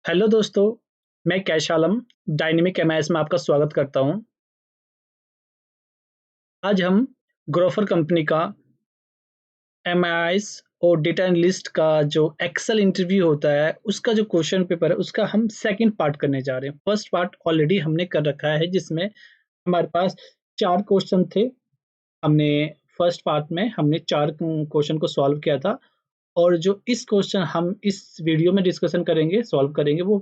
Hello दोस्तों, मैं cash आलम dynamic MIS में आपका स्वागत करता हूं। आज हम ग्रोफर कंपनी का एमआईएस और डेटा एनालिस्ट का जो एक्सेल इंटरव्यू होता है, उसका जो क्वेश्चन पेपर है, उसका हम सेकंड पार्ट करने जा रहे हैं। फर्स्ट पार्ट ऑलरेडी हमने कर रखा है, जिसमें हमारे पास 4 क्वेश्चन थे। हमने फर्स्ट पार्ट में हमने 4 क्वेश्चन को सॉल्व किया था और जो इस क्वेश्चन हम इस वीडियो में डिस्कशन करेंगे, सॉल्व करेंगे, वो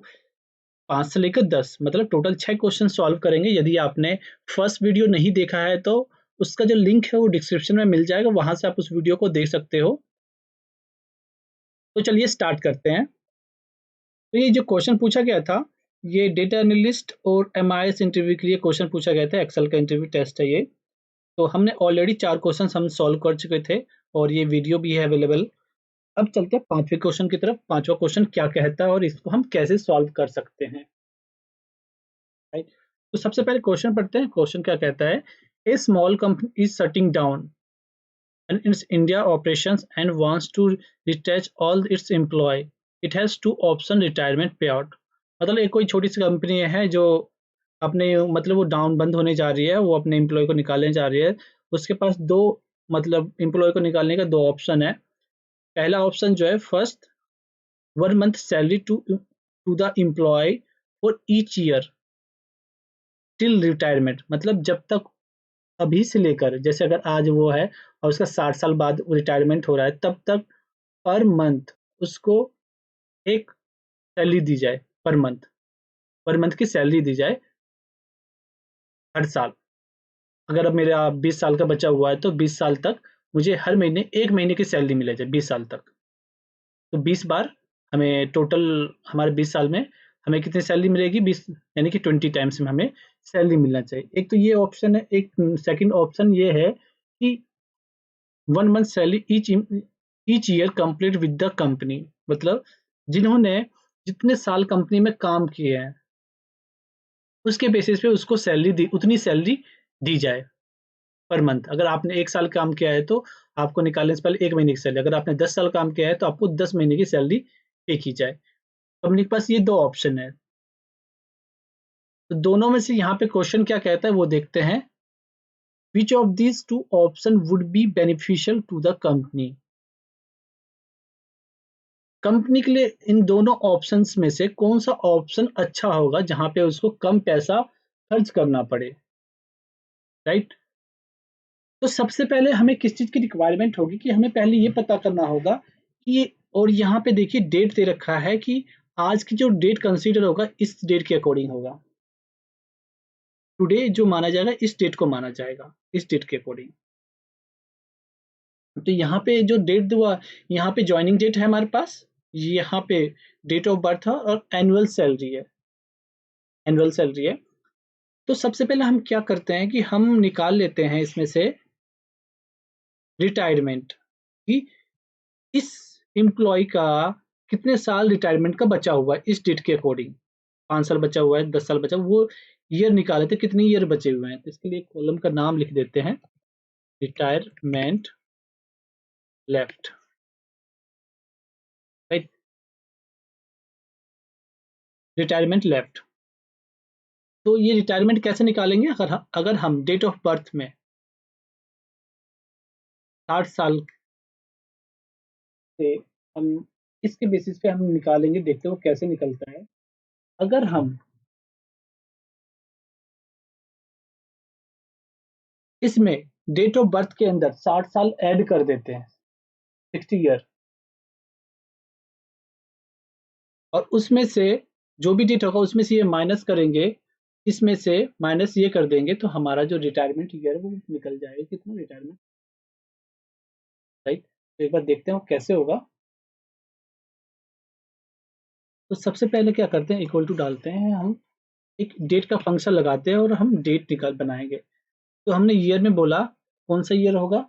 5 से लेकर 10 मतलब टोटल 6 क्वेश्चन सॉल्व करेंगे। यदि आपने फर्स्ट वीडियो नहीं देखा है तो उसका जो लिंक है वो डिस्क्रिप्शन में मिल जाएगा, वहाँ से आप उस वीडियो को देख सकते हो। तो चलिए स्टार्ट करते हैं। तो ये जो क्वेश्चन पूछा गया था, ये डेटा एनालिस्ट और एमआईएस इंटरव्यू के लिए क्वेश्चन पूछा गया था। एक्सेल का इंटरव्यू टेस्ट है ये। तो हमने ऑलरेडी 4 क्वेश्चन हम सॉल्व कर चुके थे और ये वीडियो भी है अवेलेबल। अब चलते हैं 5वें क्वेश्चन की तरफ। 5वां क्वेश्चन क्या कहता है और इसको हम कैसे सॉल्व कर सकते हैं, राइट। तो सबसे पहले क्वेश्चन पढ़ते हैं। क्वेश्चन क्या कहता है? A small company is shutting down and its India operations and wants to retach all its employee. It has two option retirement payout. मतलब एक कोई छोटी सी कंपनी है जो अपने मतलब वो डाउन बंद होने जा रही है, वो अपने एम्प्लॉय को निकालने जा रही है। उसके पास दो मतलब एम्प्लॉय को निकालने का दो ऑप्शन है। पहला ऑप्शन जो है, first 1 month salary to the employ for each year till retirement, मतलब जब तक अभी से लेकर, जैसे अगर आज वो है और उसका 60 साल बाद रिटायरमेंट हो रहा है, तब तक पर मंथ उसको एक सैलरी दी जाए। पर मंथ की सैलरी दी जाए हर साल। अगर अब मेरा 20 साल का बचा हुआ है तो 20 साल तक मुझे हर महीने 1 महीने की सैलरी मिले जाए 20 साल तक। तो 20 बार हमें टोटल हमारे 20 साल में हमें कितनी सैलरी मिलेगी? 20 यानी कि 20 टाइम्स में हमें सैलरी मिलना चाहिए। एक तो ये ऑप्शन है। एक सेकंड ऑप्शन ये है कि 1 month salary each year complete with the company, मतलब जिन्होंने जितने साल कंपनी में काम किए हैं उसके बेसिस पे उसको सैलरी दी, उतनी सैलरी दी जाए पर मंथ। अगर आपने 1 साल काम किया है तो आपको निकालने से पहले 1 महीने की सैलरी, अगर आपने 10 साल काम किया है तो आपको 10 महीने की सैलरी पे की जाए। कंपनी के पास ये दो ऑप्शन है। तो दोनों में से यहाँ पे क्वेश्चन क्या कहता है वो देखते हैं। Which of these two option would be beneficial to the company? Company के लिए इन दोनों ऑप्शंस में से कौन सा ऑप्शन अच्छा होगा जहां पे उसको कम पैसा खर्च करना पड़े, राइट। तो सबसे पहले हमें किस चीज की रिक्वायरमेंट होगी कि हमें पहले ये पता करना होगा कि, और यहाँ पे देखिए डेट दे रखा है कि आज की जो डेट कंसीडर होगा इस डेट के अकॉर्डिंग होगा। टुडे जो माना जाएगा इस डेट को माना जाएगा, इस डेट के अकॉर्डिंग। तो यहाँ पे जो डेट हुआ, यहाँ पे ज्वाइनिंग डेट है हमारे पास, यहाँ पे डेट ऑफ बर्थ है और एनुअल सैलरी है, एनुअल सैलरी है। तो सबसे पहले हम क्या करते हैं कि हम निकाल लेते हैं इसमें से रिटायरमेंट, कि इस एम्प्लॉय का कितने साल रिटायरमेंट का बचा हुआ है इस डेट के अकॉर्डिंग। 5 साल बचा हुआ है, 10 साल बचा, वो ईयर निकाले थे कितने ईयर बचे हुए हैं। तो इसके लिए कॉलम का नाम लिख देते हैं, retirement left, right, retirement left. तो ये रिटायरमेंट कैसे निकालेंगे? अगर हम डेट ऑफ बर्थ में 60 साल से हम इसके बेसिस पे हम निकालेंगे, देखते हैं वो कैसे निकलता है। अगर हम इसमें डेट ऑफ बर्थ के अंदर 60 साल ऐड कर देते हैं, 60 ईयर, और उसमें से जो भी डेट होगा उसमें से ये माइनस करेंगे, इसमें से माइनस ये कर देंगे, तो हमारा जो रिटायरमेंट ईयर है वो निकल जाएगा कितना रिटायरमेंट, राइट। तो एक बार देखते हैं वो कैसे होगा। तो सबसे पहले क्या करते हैं, इक्वल टू डालते हैं, हम एक डेट का फंक्शन लगाते हैं और हम डेट निकाल बनाएंगे। तो हमने ईयर में बोला कौन सा ईयर होगा,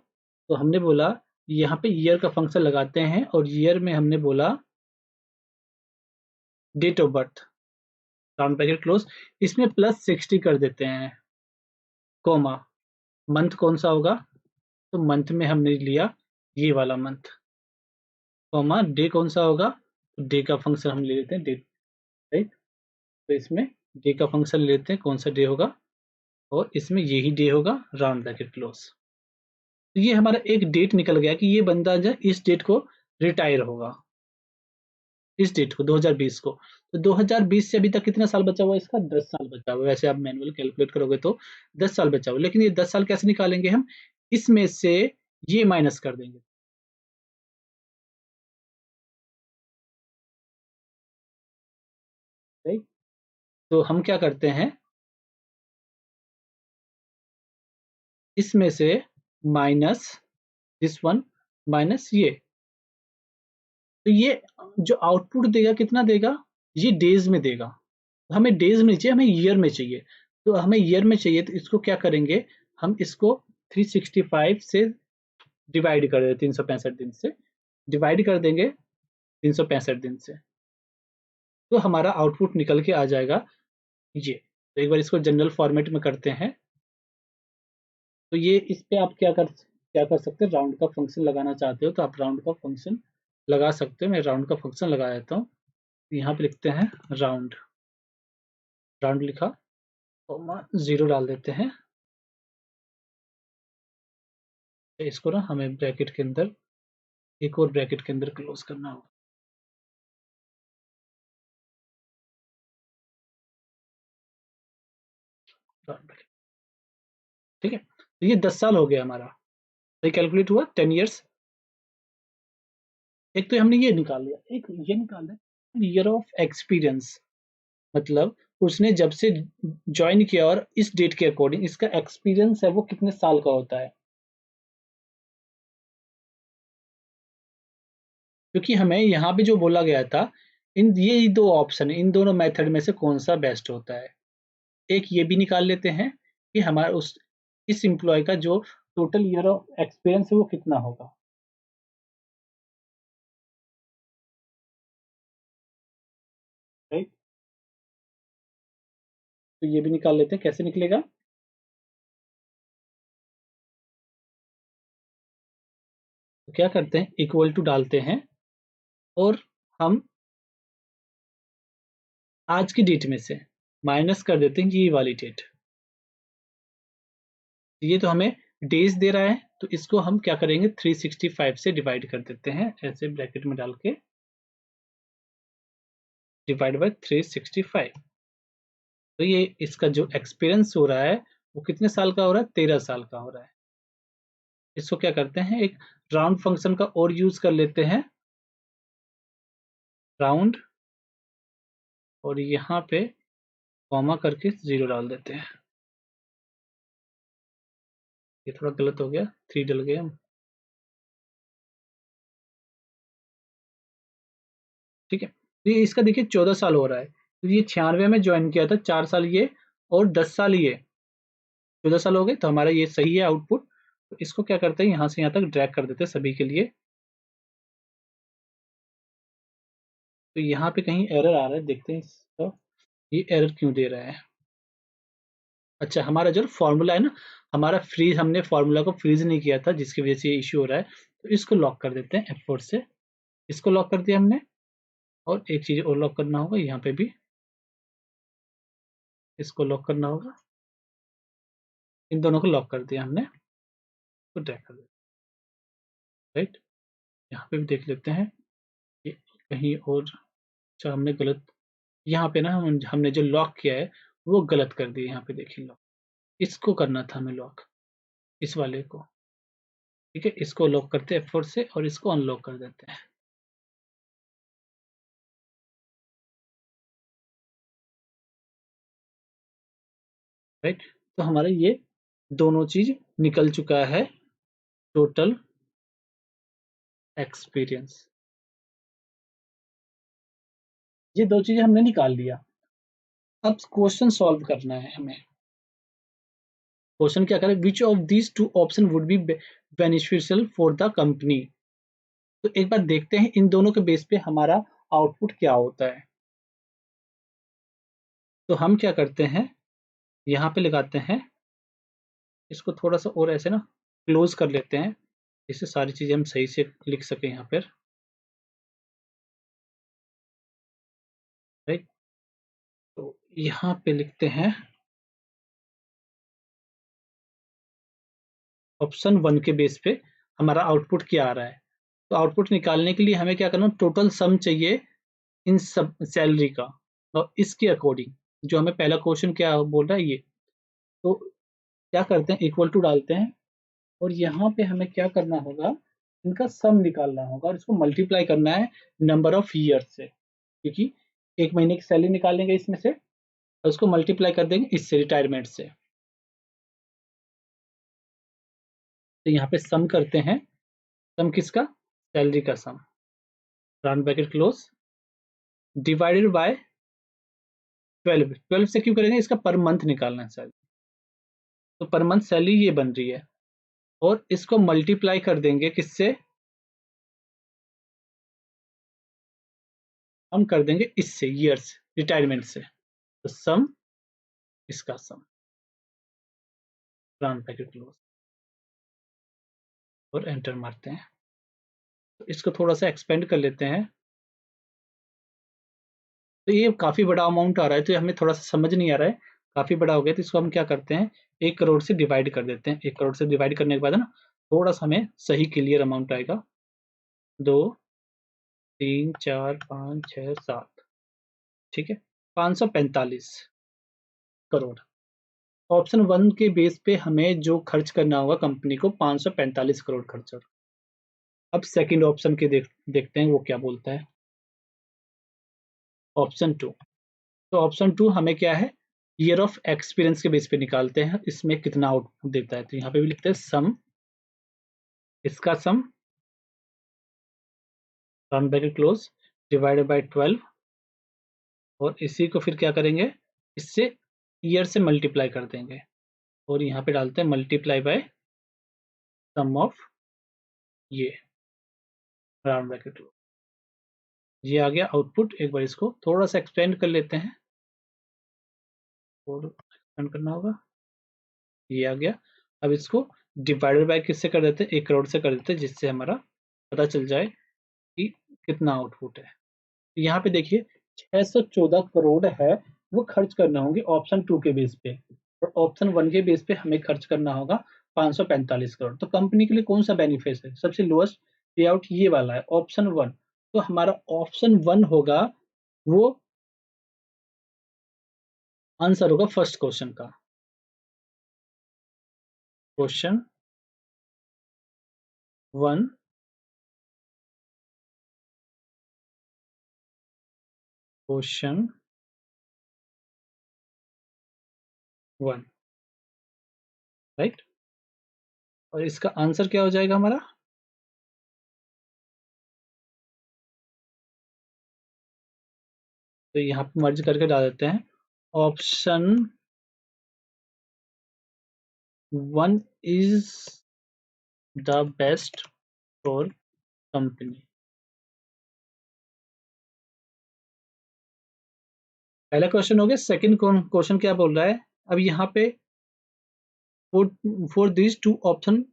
तो हमने बोला यहाँ पे ईयर का फंक्शन लगाते हैं और ईयर में हमने बोला date of birth, round bracket close, इसमें +60 कर देते हैं, कोमा, मंथ कौन सा होगा, तो मंथ में हमने लिया ये वाला मंथ, कोमा, डे कौन सा होगा, तो डे का फंक्शन हम ले लेते हैं डे, राइट। तो इसमें डे का फंक्शन लेते हैं, कौन सा डे होगा, और इसमें यही डे होगा, राउंड ब्रैकेट क्लोज। तो ये हमारा एक डेट निकल गया कि ये बंदा जो इस डेट को रिटायर होगा, इस डेट को 2020 को। तो 2020 से अभी तक कितना साल बचा हुआ है इसका, 10 साल बचा हुआ है। वैसे आप मैनुअल कैलकुलेट करोगे तो 10 साल बचा हुआ है, लेकिन ये 10 साल कैसे निकालेंगे हम, इसमें से ये माइनस कर देंगे। राइट। तो हम क्या करते हैं, इसमें से माइनस दिस वन माइनस ये, तो ये जो आउटपुट देगा कितना देगा, ये डेज में देगा। हमें डेज में नहीं चाहिए, हमें ईयर में चाहिए। तो हमें ईयर में चाहिए, तो इसको क्या करेंगे, हम इसको 365 से डिवाइड कर देंगे, 365 दिन से डिवाइड कर देंगे 365 दिन से, तो हमारा आउटपुट निकल के आ जाएगा ये। तो एक बार इसको जनरल फॉर्मेट में करते हैं। तो ये इस पे आप क्या कर सकते हैं, राउंड का फंक्शन लगाना चाहते हो तो आप राउंड का फंक्शन लगा सकते हो। मैं राउंड का फंक्शन लगा देता हूँ। यहाँ पे लिखते हैं राउंड, राउंड लिखा, कॉमा 0 डाल देते हैं। तो इसको ना हमें ब्रैकेट के अंदर, एक और ब्रैकेट के अंदर क्लोज करना होगा। ठीक है, तो ये 10 साल हो गया हमारा, तो ये कैलकुलेट हुआ 10 ईयर्स। एक तो हमने ये निकाल लिया, एक ये निकाल लिया ईयर ऑफ एक्सपीरियंस, मतलब उसने जब से ज्वाइन किया और इस डेट के अकॉर्डिंग इसका एक्सपीरियंस है वो कितने साल का होता है। क्योंकि हमें यहाँ पे जो बोला गया था, इन ये दो ऑप्शन, इन दोनों मेथड में से कौन सा बेस्ट होता है। एक ये भी निकाल लेते हैं कि हमारा उस इस एम्प्लॉय का जो टोटल ईयर ऑफ एक्सपीरियंस है वो कितना होगा। राइट। तो ये भी निकाल लेते हैं, कैसे निकलेगा, तो क्या करते हैं, इक्वल टू डालते हैं, और हम आज की डेट में से माइनस कर देते हैं ये वाली डेट। ये तो हमें डेज दे रहा है, तो इसको हम क्या करेंगे, 365 से डिवाइड कर देते हैं, ऐसे ब्रैकेट में डाल के डिवाइड बाय 365। तो ये इसका जो एक्सपीरियंस हो रहा है वो कितने साल का हो रहा है, 13 साल का हो रहा है। इसको क्या करते हैं, एक राउंड फंक्शन का और यूज कर लेते हैं, राउंड, और यहाँ पे कॉमा करके 0 डाल देते हैं। ये थोड़ा गलत हो गया, 3 डल गए हम। ठीक है, तो ये इसका देखिए 14 साल हो रहा है, तो ये 96 में ज्वाइन किया था, 4 साल ये और 10 साल ये, 14 साल हो गए, तो हमारा ये सही है आउटपुट। तो इसको क्या करते हैं, यहाँ से यहाँ तक ड्रैग कर देते हैं सभी के लिए। तो यहाँ पे कहीं एरर आ रहा है, देखते हैं इसका, ये एरर क्यों दे रहा है। अच्छा, हमारा जो फॉर्मूला है ना, हमारा फ्रीज, हमने फॉर्मूला को फ्रीज नहीं किया था जिसकी वजह से ये इश्यू हो रहा है। तो इसको लॉक कर देते हैं F4 से, इसको लॉक कर दिया हमने। और एक चीज और लॉक करना होगा, यहाँ पे भी इसको लॉक करना होगा। इन दोनों को लॉक कर दिया हमने, तो ड्रैग कर दिया। राइट। यहाँ पे भी देख लेते हैं, ये कहीं और, अच्छा हमने गलत, यहाँ पे ना हमने जो लॉक किया है वो गलत कर दिया। यहाँ पे देखिए लॉक, इसको करना था हमें लॉक, इस वाले को। ठीक है, इसको लॉक करते हैं F4 से और इसको अनलॉक कर देते हैं। राइट। तो हमारा ये दोनों चीज निकल चुका है, टोटल एक्सपीरियंस। ये दो चीजें हमने निकाल लिया। अब क्वेश्चन सॉल्व करना है हमें। क्वेश्चन क्या करें, विच of these two option would be beneficial for the company. तो एक बार देखते हैं इन दोनों के बेस पे हमारा आउटपुट क्या होता है। तो हम क्या करते हैं, यहाँ पे लगाते हैं, इसको थोड़ा सा और ऐसे ना क्लोज कर लेते हैं, जिससे सारी चीजें हम सही से लिख सकें यहाँ पर। राइट। यहाँ पे लिखते हैं ऑप्शन 1 के बेस पे हमारा आउटपुट क्या आ रहा है। तो आउटपुट निकालने के लिए हमें क्या करना, टोटल सम चाहिए इन सब सैलरी का, और इसके अकॉर्डिंग जो हमें पहला क्वेश्चन क्या बोल रहा है ये, तो क्या करते हैं, इक्वल टू डालते हैं, और यहाँ पे हमें क्या करना होगा, इनका सम निकालना होगा और इसको मल्टीप्लाई करना है नंबर ऑफ ईयर से, क्योंकि एक महीने की सैलरी निकालेंगे इसमें से और उसको मल्टीप्लाई कर देंगे इससे, रिटायरमेंट से। तो यहाँ पे सम करते हैं, सम किसका, सैलरी का sum, round bracket close, divided by 12। 12 से क्यों करेंगे, इसका पर मंथ निकालना है सैलरी, तो पर मंथ सैलरी ये बन रही है, और इसको मल्टीप्लाई कर देंगे किससे, हम कर देंगे इससे, ईयर्स, रिटायरमेंट से। तो सम, इसका सम, राउंड ब्रैकेट क्लोज, और एंटर मारते हैं। तो इसको थोड़ा सा एक्सपेंड कर लेते हैं। तो ये काफी बड़ा अमाउंट आ रहा है, तो हमें थोड़ा सा समझ नहीं आ रहा है, काफी बड़ा हो गया, तो इसको हम क्या करते हैं, 1 करोड़ से डिवाइड कर देते हैं। 1 करोड़ से डिवाइड करने के बाद है ना, थोड़ा सा हमें सही क्लियर अमाउंट आएगा, 2, 3, 4, 5, 6, 7, ठीक है, 545 करोड़। ऑप्शन 1 के बेस पे हमें जो खर्च करना होगा कंपनी को, 545 करोड़ खर्च। अब सेकंड ऑप्शन के देखते हैं वो क्या बोलता है, ऑप्शन 2। तो ऑप्शन 2 हमें क्या है, ईयर ऑफ एक्सपीरियंस के बेस पे निकालते हैं, इसमें कितना आउटपुट देता है। तो यहाँ पे भी लिखते हैं सम, इसका sum, round bracket close, divided by 12, और इसी को फिर क्या करेंगे, इससे ईयर से मल्टीप्लाई कर देंगे, और यहाँ पे डालते हैं मल्टीप्लाई बाय सम ऑफ ये, राउंड ब्रैकेट क्लोज। ये आ गया आउटपुट। एक बार इसको थोड़ा सा एक्सपेंड कर लेते हैं, और एक्सपेंड करना होगा, ये आ गया। अब इसको डिवाइडेड बाय किससे कर देते हैं, 1 करोड़ से कर देते हैं, जिससे हमारा पता चल जाए कि कितना आउटपुट है। यहाँ पे देखिए 614 करोड़ है, वो खर्च करना होंगे ऑप्शन 2 के बेस पे, और ऑप्शन 1 के बेस पे हमें खर्च करना होगा 545 करोड़। तो कंपनी के लिए कौन सा बेनिफिट है, सबसे लोएस्ट पे आउट ये वाला है, ऑप्शन 1। तो हमारा ऑप्शन 1 होगा, वो आंसर होगा फर्स्ट क्वेश्चन का। Question 1, question 1, right. और इसका आंसर क्या हो जाएगा हमारा, तो यहाँ पे मर्ज करके डाल देते हैं, option 1 is the best for company. पहला क्वेश्चन हो गया। सेकंड क्वेश्चन क्या बोल रहा है, अब यहाँ पे for this two option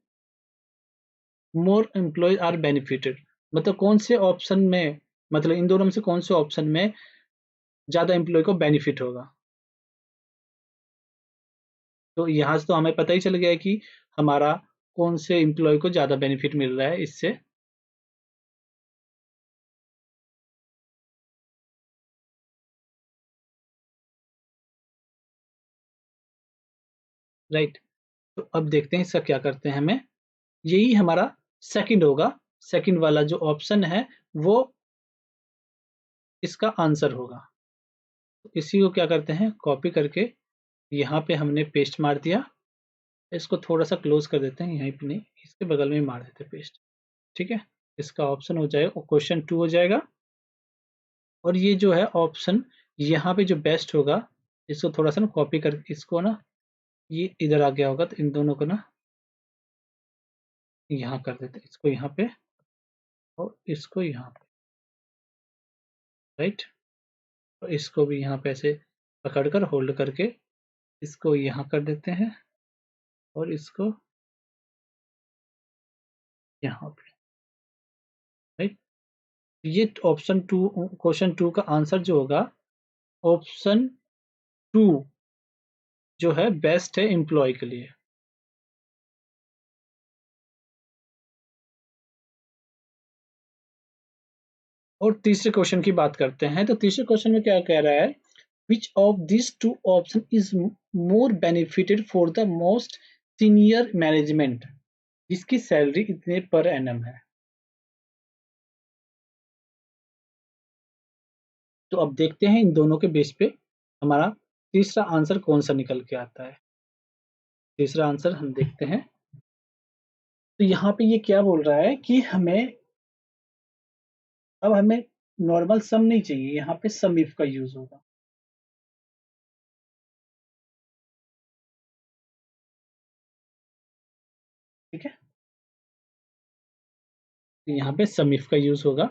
more employ are benefited, मतलब कौन से ऑप्शन में, मतलब इन दोनों में से कौन से ऑप्शन में ज्यादा एम्प्लॉय को बेनिफिट होगा। तो यहाँ से तो हमें पता ही चल गया है कि हमारा कौन से एम्प्लॉय को ज्यादा बेनिफिट मिल रहा है इससे, राइट। तो अब देखते हैं इसका क्या करते हैं हमें, यही हमारा सेकंड होगा, सेकंड वाला जो ऑप्शन है वो इसका आंसर होगा। तो इसी को क्या करते हैं, कॉपी करके यहाँ पे हमने पेस्ट मार दिया, इसको थोड़ा सा क्लोज कर देते हैं, यहीं पे नहीं, इसके बगल में मार देते हैं पेस्ट, ठीक है। इसका ऑप्शन हो जाएगा, क्वेश्चन 2 हो जाएगा। और ये जो है ऑप्शन यहाँ पे जो बेस्ट होगा, इसको थोड़ा सा ना कॉपी कर, इसको ना ये इधर आ गया होगा, तो इन दोनों को ना यहाँ कर देते हैं, इसको यहाँ पे और इसको यहाँ पे, राइट। और इसको भी यहाँ पे ऐसे पकड़ कर होल्ड करके इसको यहाँ कर देते हैं, और इसको यहाँ पे, राइट। ये ऑप्शन 2, क्वेश्चन 2 का आंसर जो होगा, ऑप्शन टू जो है बेस्ट है एम्प्लॉय के लिए। और तीसरे क्वेश्चन की बात करते हैं, तो तीसरे क्वेश्चन में क्या कह रहा है, which of this two option is more benefited for the most senior management, जिसकी सैलरी इतने पर एनम है। तो अब देखते हैं इन दोनों के बेस पे हमारा तीसरा आंसर कौन सा निकल के आता है। तीसरा आंसर हम देखते हैं, तो यहाँ पे ये क्या बोल रहा है कि हमें नॉर्मल सम नहीं चाहिए, यहाँ पे सम इफ का यूज होगा। ठीक है, तो यहाँ पे सम इफ का यूज होगा।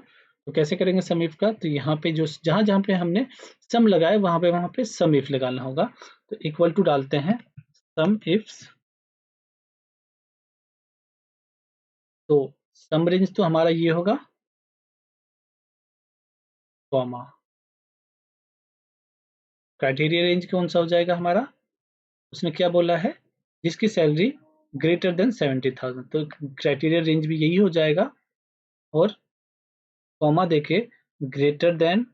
तो कैसे करेंगे सम इफ का, तो यहाँ पे जो जहां जहां पे हमने सम लगाए वहां पे सम इफ लगाना होगा। तो इक्वल टू डालते हैं सम इफ्स, तो सम रेंज तो हमारा ये होगा, कॉमा क्राइटेरिया रेंज कौन सा हो जाएगा हमारा, उसने क्या बोला है, जिसकी सैलरी ग्रेटर देन 70,000, तो क्राइटेरिया रेंज भी यही हो जाएगा। और कॉमा देके ग्रेटर देन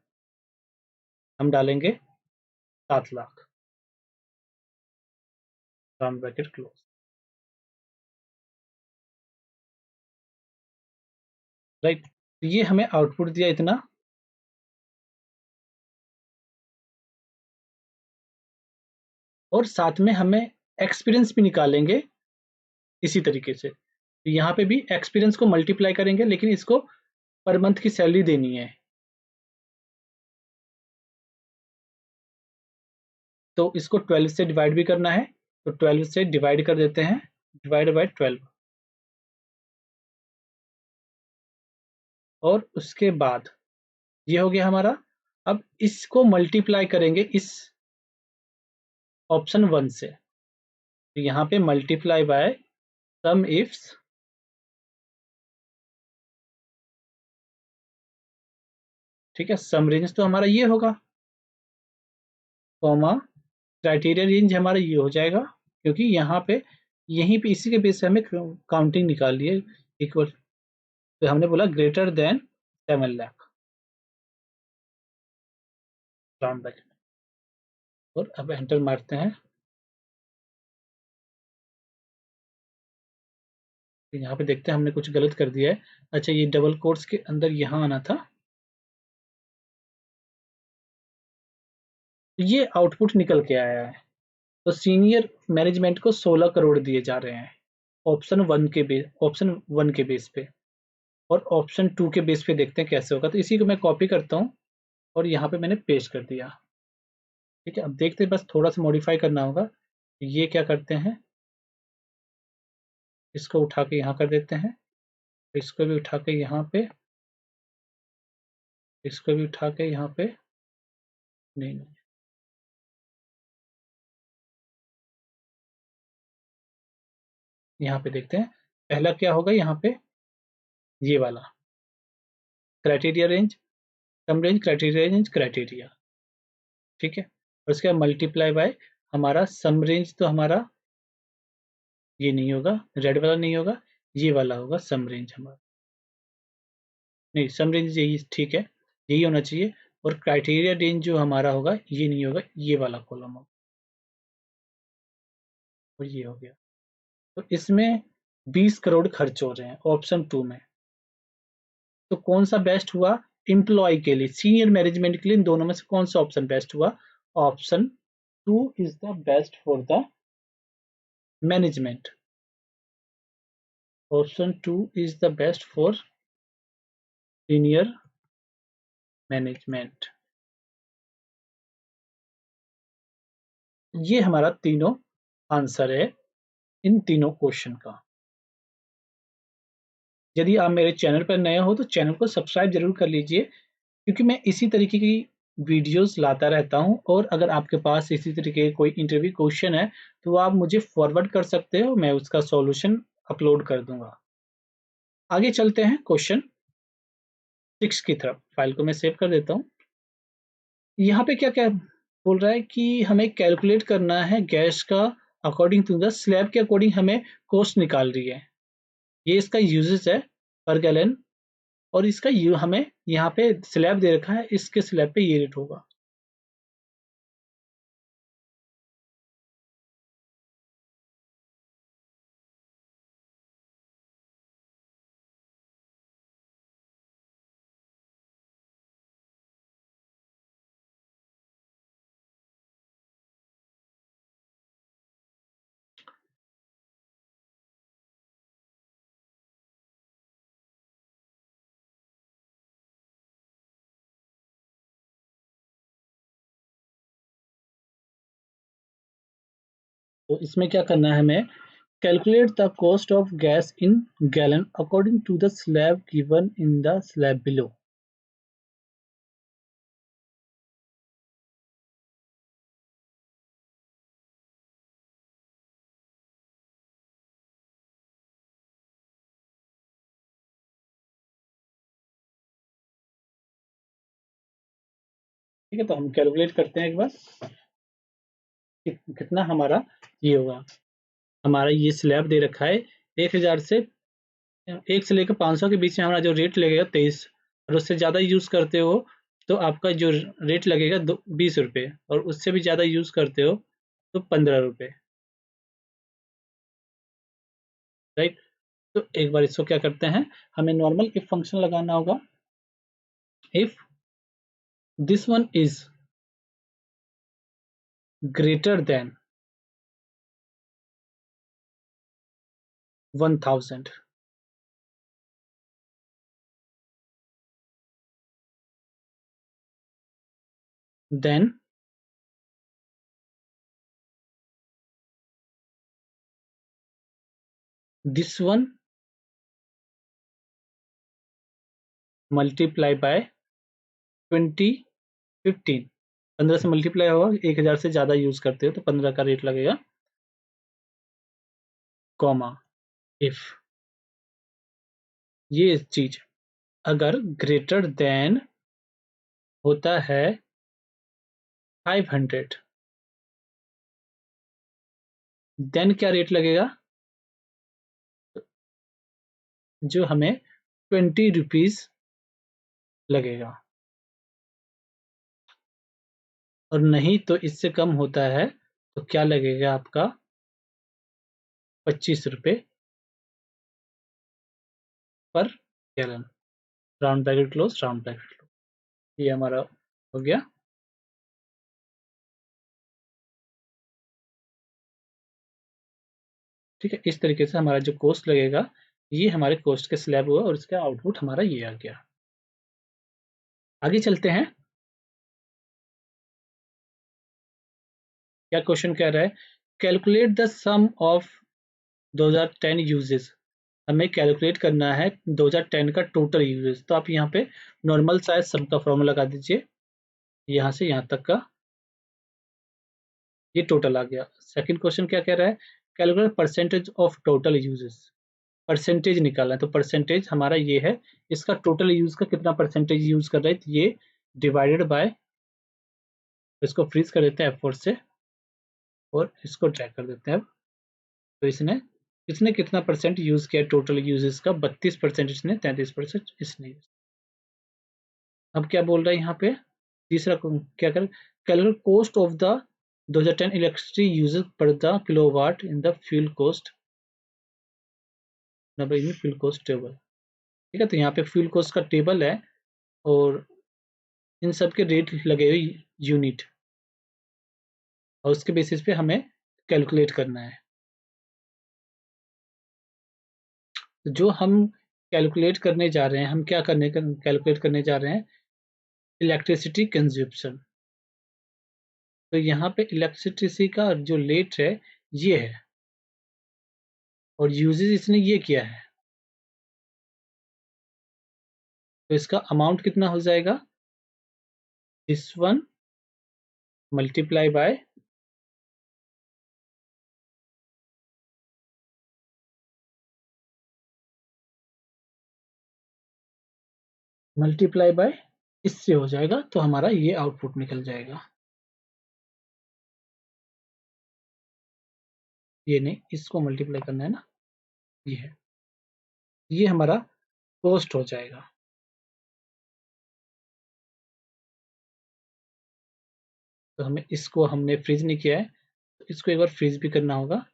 हम डालेंगे 7 lakh, round bracket close. Right, तो ये हमें आउटपुट दिया इतना। और साथ में हमें एक्सपीरियंस भी निकालेंगे इसी तरीके से, तो यहाँ पे भी एक्सपीरियंस को मल्टीप्लाई करेंगे, लेकिन इसको पर मंथ की सैलरी देनी है, तो इसको 12 से डिवाइड भी करना है, तो 12 से डिवाइड कर देते हैं, डिवाइड बाय 12। और उसके बाद ये हो गया हमारा। अब इसको मल्टीप्लाई करेंगे इस ऑप्शन वन से, तो यहाँ पे मल्टीप्लाई बाय सम इफ्स, ठीक है, सम रेंज तो हमारा ये होगा, कॉमा क्राइटेरिया रेंज हमारा ये हो जाएगा, क्योंकि यहाँ पे यहीं पे इसी के बेस से हमें काउंटिंग निकाल है इक्वल, तो हमने बोला greater than 7 lakh, round bracket. और अब एंटर मारते हैं, तो यहाँ पे देखते हैं हमने कुछ गलत कर दिया है। अच्छा, ये डबल कोट्स के अंदर यहाँ आना था, तो ये आउटपुट निकल के आया है। तो सीनियर मैनेजमेंट को 16 करोड़ दिए जा रहे हैं ऑप्शन वन के बेस पे। और ऑप्शन टू के बेस पे देखते हैं कैसे होगा, तो इसी को मैं कॉपी करता हूँ और यहाँ पे मैंने पेस्ट कर दिया। ठीक है, अब देखते हैं, बस थोड़ा सा मॉडिफाई करना होगा। ये क्या करते हैं, इसको उठा के यहाँ कर देते हैं, इसको भी उठा के यहाँ पे, इसको भी उठा के यहाँ पे, नहीं नहीं, यहाँ पे देखते हैं पहला क्या होगा, यहाँ पे ये वाला क्राइटेरिया रेंज, सम रेंज, क्राइटेरिया रेंज, क्राइटेरिया। ठीक है, और उसके बाद मल्टीप्लाई बाय हमारा सम रेंज, तो हमारा ये नहीं होगा, रेड वाला नहीं होगा, ये वाला होगा सम रेंज हमारा, नहीं सम रेंज यही ठीक है, यही होना चाहिए। और क्राइटेरिया रेंज जो हमारा होगा ये नहीं होगा, ये वाला कॉलम होगा, और ये हो गया। तो इसमें 20 करोड़ खर्च हो रहे हैं ऑप्शन टू में। तो कौन सा बेस्ट हुआ एम्प्लॉय के लिए, सीनियर मैनेजमेंट के लिए, इन दोनों में से कौन सा ऑप्शन बेस्ट हुआ, option two is the best for the management, option two is the best for senior management. ये हमारा तीनों आंसर है इन तीनों क्वेश्चन का। यदि आप मेरे चैनल पर नए हो तो चैनल को सब्सक्राइब जरूर कर लीजिए, क्योंकि मैं इसी तरीके की वीडियोस लाता रहता हूं। और अगर आपके पास इसी तरीके का कोई इंटरव्यू क्वेश्चन है तो आप मुझे फॉरवर्ड कर सकते हो, मैं उसका सॉल्यूशन अपलोड कर दूंगा। आगे चलते हैं क्वेश्चन 6 की तरफ। फाइल को मैं सेव कर देता हूँ। यहाँ पे क्या क्या बोल रहा है कि हमें कैलकुलेट करना है गैस का अकॉर्डिंग टू द स्लैब के अकॉर्डिंग हमें कॉस्ट निकाल रही है। ये इसका यूजेस है पर गैलन, और इसका हमें यहाँ पे स्लैब दे रखा है, इसके स्लैब पे ये रेट होगा। तो इसमें क्या करना है हमें, calculate the cost of gas in gallon according to the slab given in the slab below. ठीक है, तो हम कैलकुलेट करते हैं एक बार कितना हमारा ये होगा। हमारा ये स्लैब दे रखा है 1000 से 1 से लेकर 500 के बीच में, हमारा जो रेट लगेगा 23, और उससे ज़्यादा यूज़ करते हो तो आपका जो रेट लगेगा 20 रुपये, और उससे भी ज़्यादा यूज़ करते हो तो 15 रुपये। राइट। तो एक बार इसको क्या करते हैं, हमें नॉर्मल इफ फंक्शन लगाना होगा। If this one is greater than 1000, then this one multiply by 2015। 15 से मल्टीप्लाई होगा, 1000 से ज़्यादा यूज़ करते हो तो 15 का रेट लगेगा, कॉमा इफ ये चीज़ अगर ग्रेटर देन होता है 500, देन क्या रेट लगेगा, जो हमें 20 रुपीज़ लगेगा। और नहीं तो इससे कम होता है तो क्या लगेगा आपका, 25 रुपये पर gallon. Round bracket close, round bracket close. ये हमारा हो गया। ठीक है, इस तरीके से हमारा जो कॉस्ट लगेगा, ये हमारे कॉस्ट के स्लैब हुआ, और इसका आउटपुट हमारा ये आ गया। आगे चलते हैं। क्या क्वेश्चन कह रहा है, calculate the sum of 2010 uses. हमें कैलकुलेट करना है 2010 का टोटल यूजेस। तो आप यहाँ पे नॉर्मल साइज सम का फॉर्मूला लगा दीजिए, यहाँ से यहाँ तक का ये टोटल आ गया। सेकंड क्वेश्चन क्या कह रहा है, calculate percentage of total uses. Percentage निकालना है, तो परसेंटेज हमारा ये है, इसका टोटल यूज का कितना परसेंटेज यूज कर रहे हैं, तो ये डिवाइडेड बाय, इसको फ्रीज कर देते हैं F4 से, और इसको ड्रैग कर देते हैं। अब तो इसने इसने कितना परसेंट यूज किया टोटल यूजेस का, 32% इसने, 33% इसने। अब क्या बोल रहा है यहाँ पे, तीसरा क्या कर, calculate cost of the 2010 electricity uses per the kilowatt in the fuel cost, in fuel cost table. ठीक है, तो यहाँ पे फ्यूल कॉस्ट का टेबल है, और इन सब के रेट लगे हुए यूनिट, और उसके बेसिस पे हमें कैलकुलेट करना है। तो जो हम कैलकुलेट करने जा रहे हैं, हम क्या कैलकुलेट करने जा रहे हैं, इलेक्ट्रिसिटी कंज्यूप्शन। तो यहाँ पे इलेक्ट्रिसिटी का जो रेट है ये है, और यूजेस इसने ये किया है, तो इसका अमाउंट कितना हो जाएगा, दिस वन मल्टीप्लाई बाय इससे हो जाएगा, तो हमारा ये आउटपुट निकल जाएगा। ये नहीं, इसको मल्टीप्लाई करना है ना, ये है, ये हमारा कॉस्ट हो जाएगा। तो हमें इसको हमने फ्रीज नहीं किया है, तो इसको एक बार फ्रीज भी करना होगा,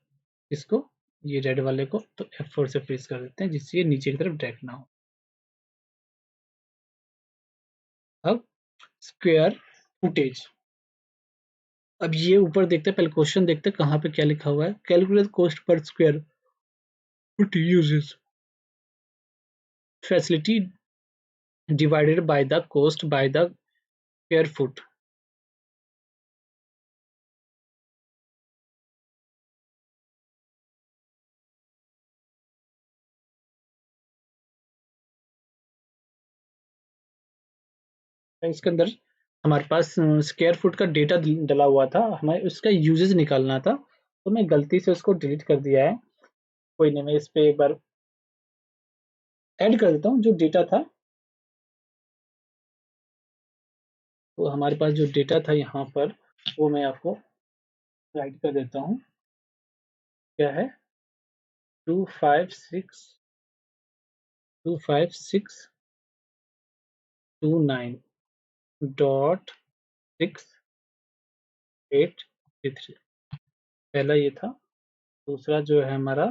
इसको, ये रेड वाले को, तो F4 से फ्रीज कर देते हैं जिससे ये नीचे की तरफ ड्रैग ना हो। अब स्क्वायर फुटेज, अब ये ऊपर देखते हैं, पहले क्वेश्चन देखते हैं कहाँ पे क्या लिखा हुआ है। Calculate cost per square foot uses facility divided by the cost by the square foot. इसके अंदर हमारे पास स्क्वायर फुट का डेटा डला हुआ था, हमें उसका यूजेस निकालना था, तो मैं गलती से उसको डिलीट कर दिया है। कोई नहीं, मैं इस पे एक बार ऐड कर देता हूँ जो डेटा था। तो हमारे पास जो डेटा था यहाँ पर, वो मैं आपको राइट कर देता हूँ। क्या है, 256,259.683, पहला ये था। दूसरा जो है हमारा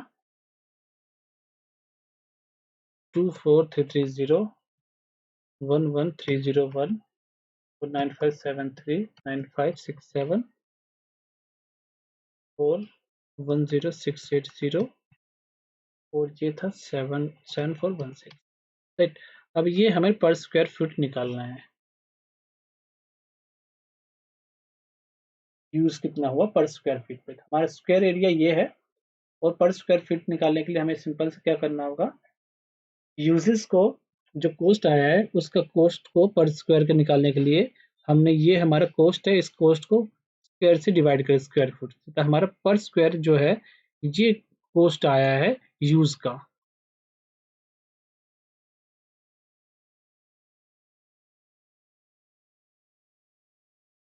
24330113073957410680, और ये था 77416, राइट। अब ये हमें पर स्क्वायर फुट निकालना है, यूज कितना हुआ पर स्क्वायर फीट पे। हमारा स्क्वायर एरिया ये है, और पर स्क्वायर फीट निकालने के लिए हमें सिंपल से क्या करना होगा, यूजेस को, जो कॉस्ट आया है उसका कॉस्ट को पर स्क्वायर के निकालने के लिए हमने, ये हमारा कॉस्ट है, इस कॉस्ट को स्क्वायर से डिवाइड करें स्क्वायर फुट, तो हमारा पर स्क्वायर जो है ये कॉस्ट आया है यूज का।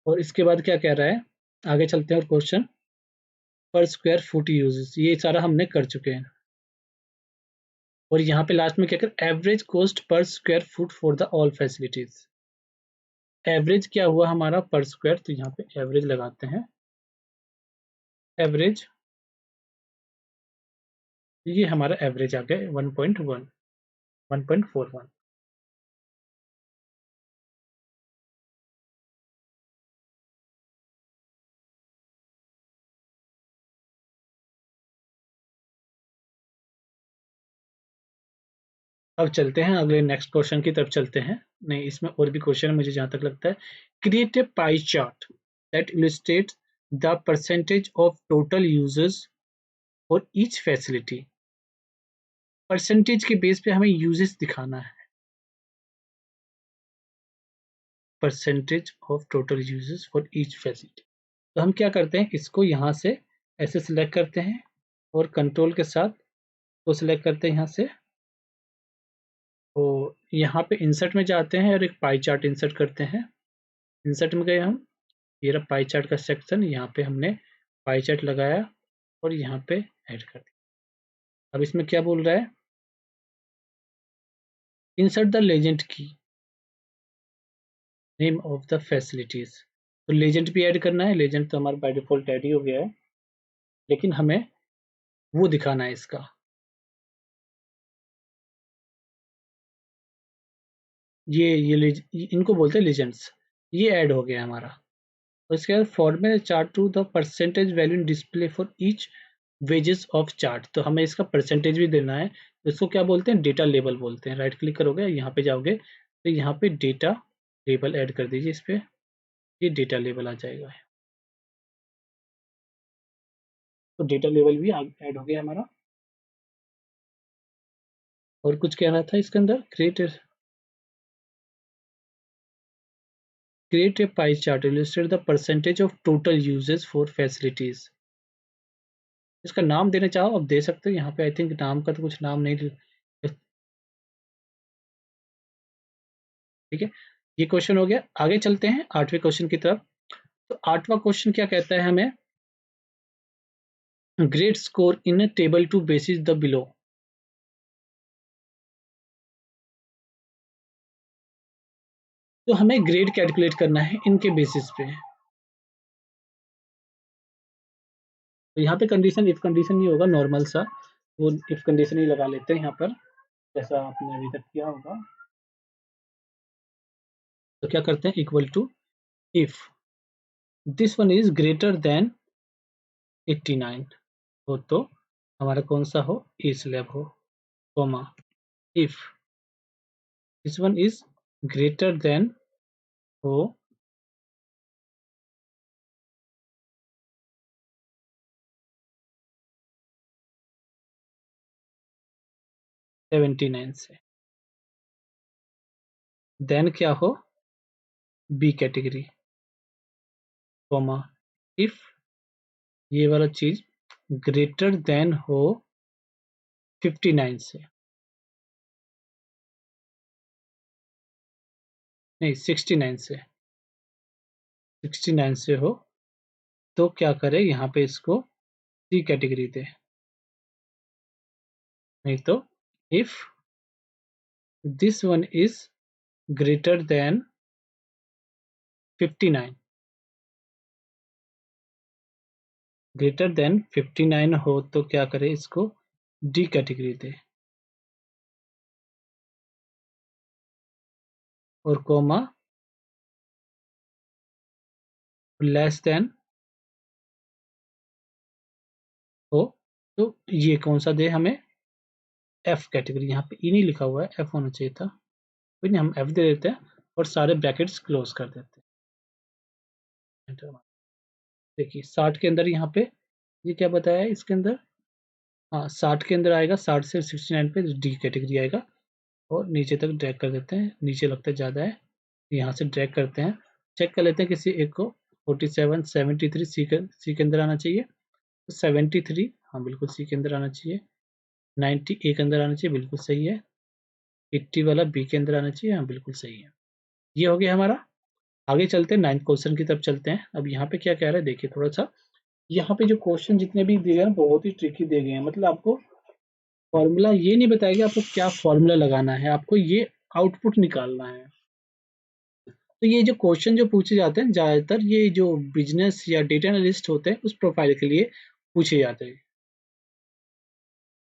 और इसके बाद क्या कह रहा है, आगे चलते हैं और क्वेश्चन, पर स्क्वायर फुट यूजेस ये सारा हमने कर चुके हैं। और यहाँ पे लास्ट में क्या कर, average cost per square foot for the all facilities. Average क्या हुआ हमारा पर स्क्वायर, तो यहाँ पे एवरेज लगाते हैं। एवरेज, ये हमारा एवरेज आ गया 1.1, 1.41। अब चलते हैं अगले नेक्स्ट क्वेश्चन की तरफ चलते हैं। नहीं, इसमें और भी क्वेश्चन है मुझे जहाँ तक लगता है। Create a pie chart that illustrates the percentage of total users for each facility. Percentage के बेस पे हमें यूजेस दिखाना है, percentage of total users for each facility. तो हम क्या करते हैं, इसको यहाँ से ऐसे सिलेक्ट करते हैं, और कंट्रोल के साथ तो सिलेक्ट करते हैं यहाँ से, तो यहाँ पे इंसर्ट में जाते हैं और एक पाई चार्ट इंसर्ट करते हैं। इंसर्ट में गए हम, ये रहा पाई चार्ट का सेक्शन, यहाँ पे हमने पाई चार्ट लगाया और यहाँ पे ऐड कर दिया। अब इसमें क्या बोल रहा है, इंसर्ट द लेजेंड की नेम ऑफ द फैसिलिटीज। तो लेजेंड भी ऐड करना है, लेजेंड तो हमारा बाय डिफॉल्ट ऐड ही हो गया है, लेकिन हमें वो दिखाना है इसका। ये इनको बोलते हैं लेजेंड्स, ये ऐड हो गया हमारा। और इसके बाद format chart to the percentage value display for each wedges of chart, तो हमें इसका परसेंटेज भी देना है। तो इसको क्या बोलते हैं, डेटा लेबल बोलते हैं। राइट क्लिक करोगे, यहाँ पे जाओगे, तो यहाँ पे डेटा लेबल ऐड कर दीजिए इस पे, ये डेटा लेबल आ जाएगा। तो डेटा लेबल भी ऐड हो गया हमारा। और कुछ कहना था इसके अंदर, create a pie chart illustrate the percentage of total uses for facilities. इसका नाम देना चाहो अब दे सकते हो, यहाँ पे आई थिंक नाम का तो कुछ नाम नहीं। ठीक है, ये क्वेश्चन हो गया। आगे चलते हैं आठवें क्वेश्चन की तरफ। तो आठवां क्वेश्चन क्या कहता है हमें, grade score in a table to basis the below। तो हमें ग्रेड कैलकुलेट करना है इनके बेसिस पे। तो यहाँ पे कंडीशन इफ कंडीशन नहीं होगा, नॉर्मल सा वो इफ कंडीशन ही लगा लेते हैं यहाँ पर, जैसा आपने अभी तक किया होगा। तो क्या करते हैं, equal to if this one is greater than 89 हो तो हमारा कौन सा हो, ई स्लैब हो, comma if this one is greater than हो 79 से, देन क्या हो, बी कैटेगरी, कॉमा इफ ये वाला चीज ग्रेटर देन हो 59 से, नहीं 69 से, 69 से हो तो क्या करे, यहाँ पे इसको सी कैटेगरी दे, नहीं तो if this one is greater then 59, greater than 59 हो तो क्या करे, इसको डी कैटेगरी दे, और कोमा लेस देन हो तो ये कौन सा दे हमें, एफ कैटेगरी। यहाँ पे ई नहीं लिखा हुआ है, एफ होना चाहिए था, कोई नहीं, हम एफ दे देते हैं और सारे ब्रैकेट्स क्लोज कर देते हैं। देखिए 60 के अंदर यहाँ पे ये क्या बताया है इसके अंदर, हाँ 60 के अंदर आएगा, 60 से 69 पे डी कैटेगरी आएगा, और नीचे तक ड्रैग कर देते हैं, नीचे लगता है ज़्यादा है, यहाँ से ड्रैग करते हैं, चेक कर लेते हैं किसी एक को, 47 73 सी के अंदर आना चाहिए, तो 73 हाँ बिल्कुल सी के अंदर आना चाहिए, 90 ए के अंदर आना चाहिए, बिल्कुल सही है, 80 वाला बी के अंदर आना चाहिए, हाँ बिल्कुल सही है। ये हो गया हमारा। आगे चलते हैं 9th क्वेश्चन की तरफ चलते हैं। अब यहाँ पे क्या कह रहा है देखिए थोड़ा सा, यहाँ पे जो क्वेश्चन जितने भी दिए हैं बहुत ही ट्रिकी दिए गए हैं, मतलब आपको फॉर्मूला ये नहीं बताया कि आपको क्या फॉर्मूला लगाना है, आपको ये आउटपुट निकालना है। तो ये जो क्वेश्चन जो पूछे जाते हैं ज्यादातर ये जो बिजनेस या डेटा एनालिस्ट होते हैं उस प्रोफाइल के लिए पूछे जाते हैं।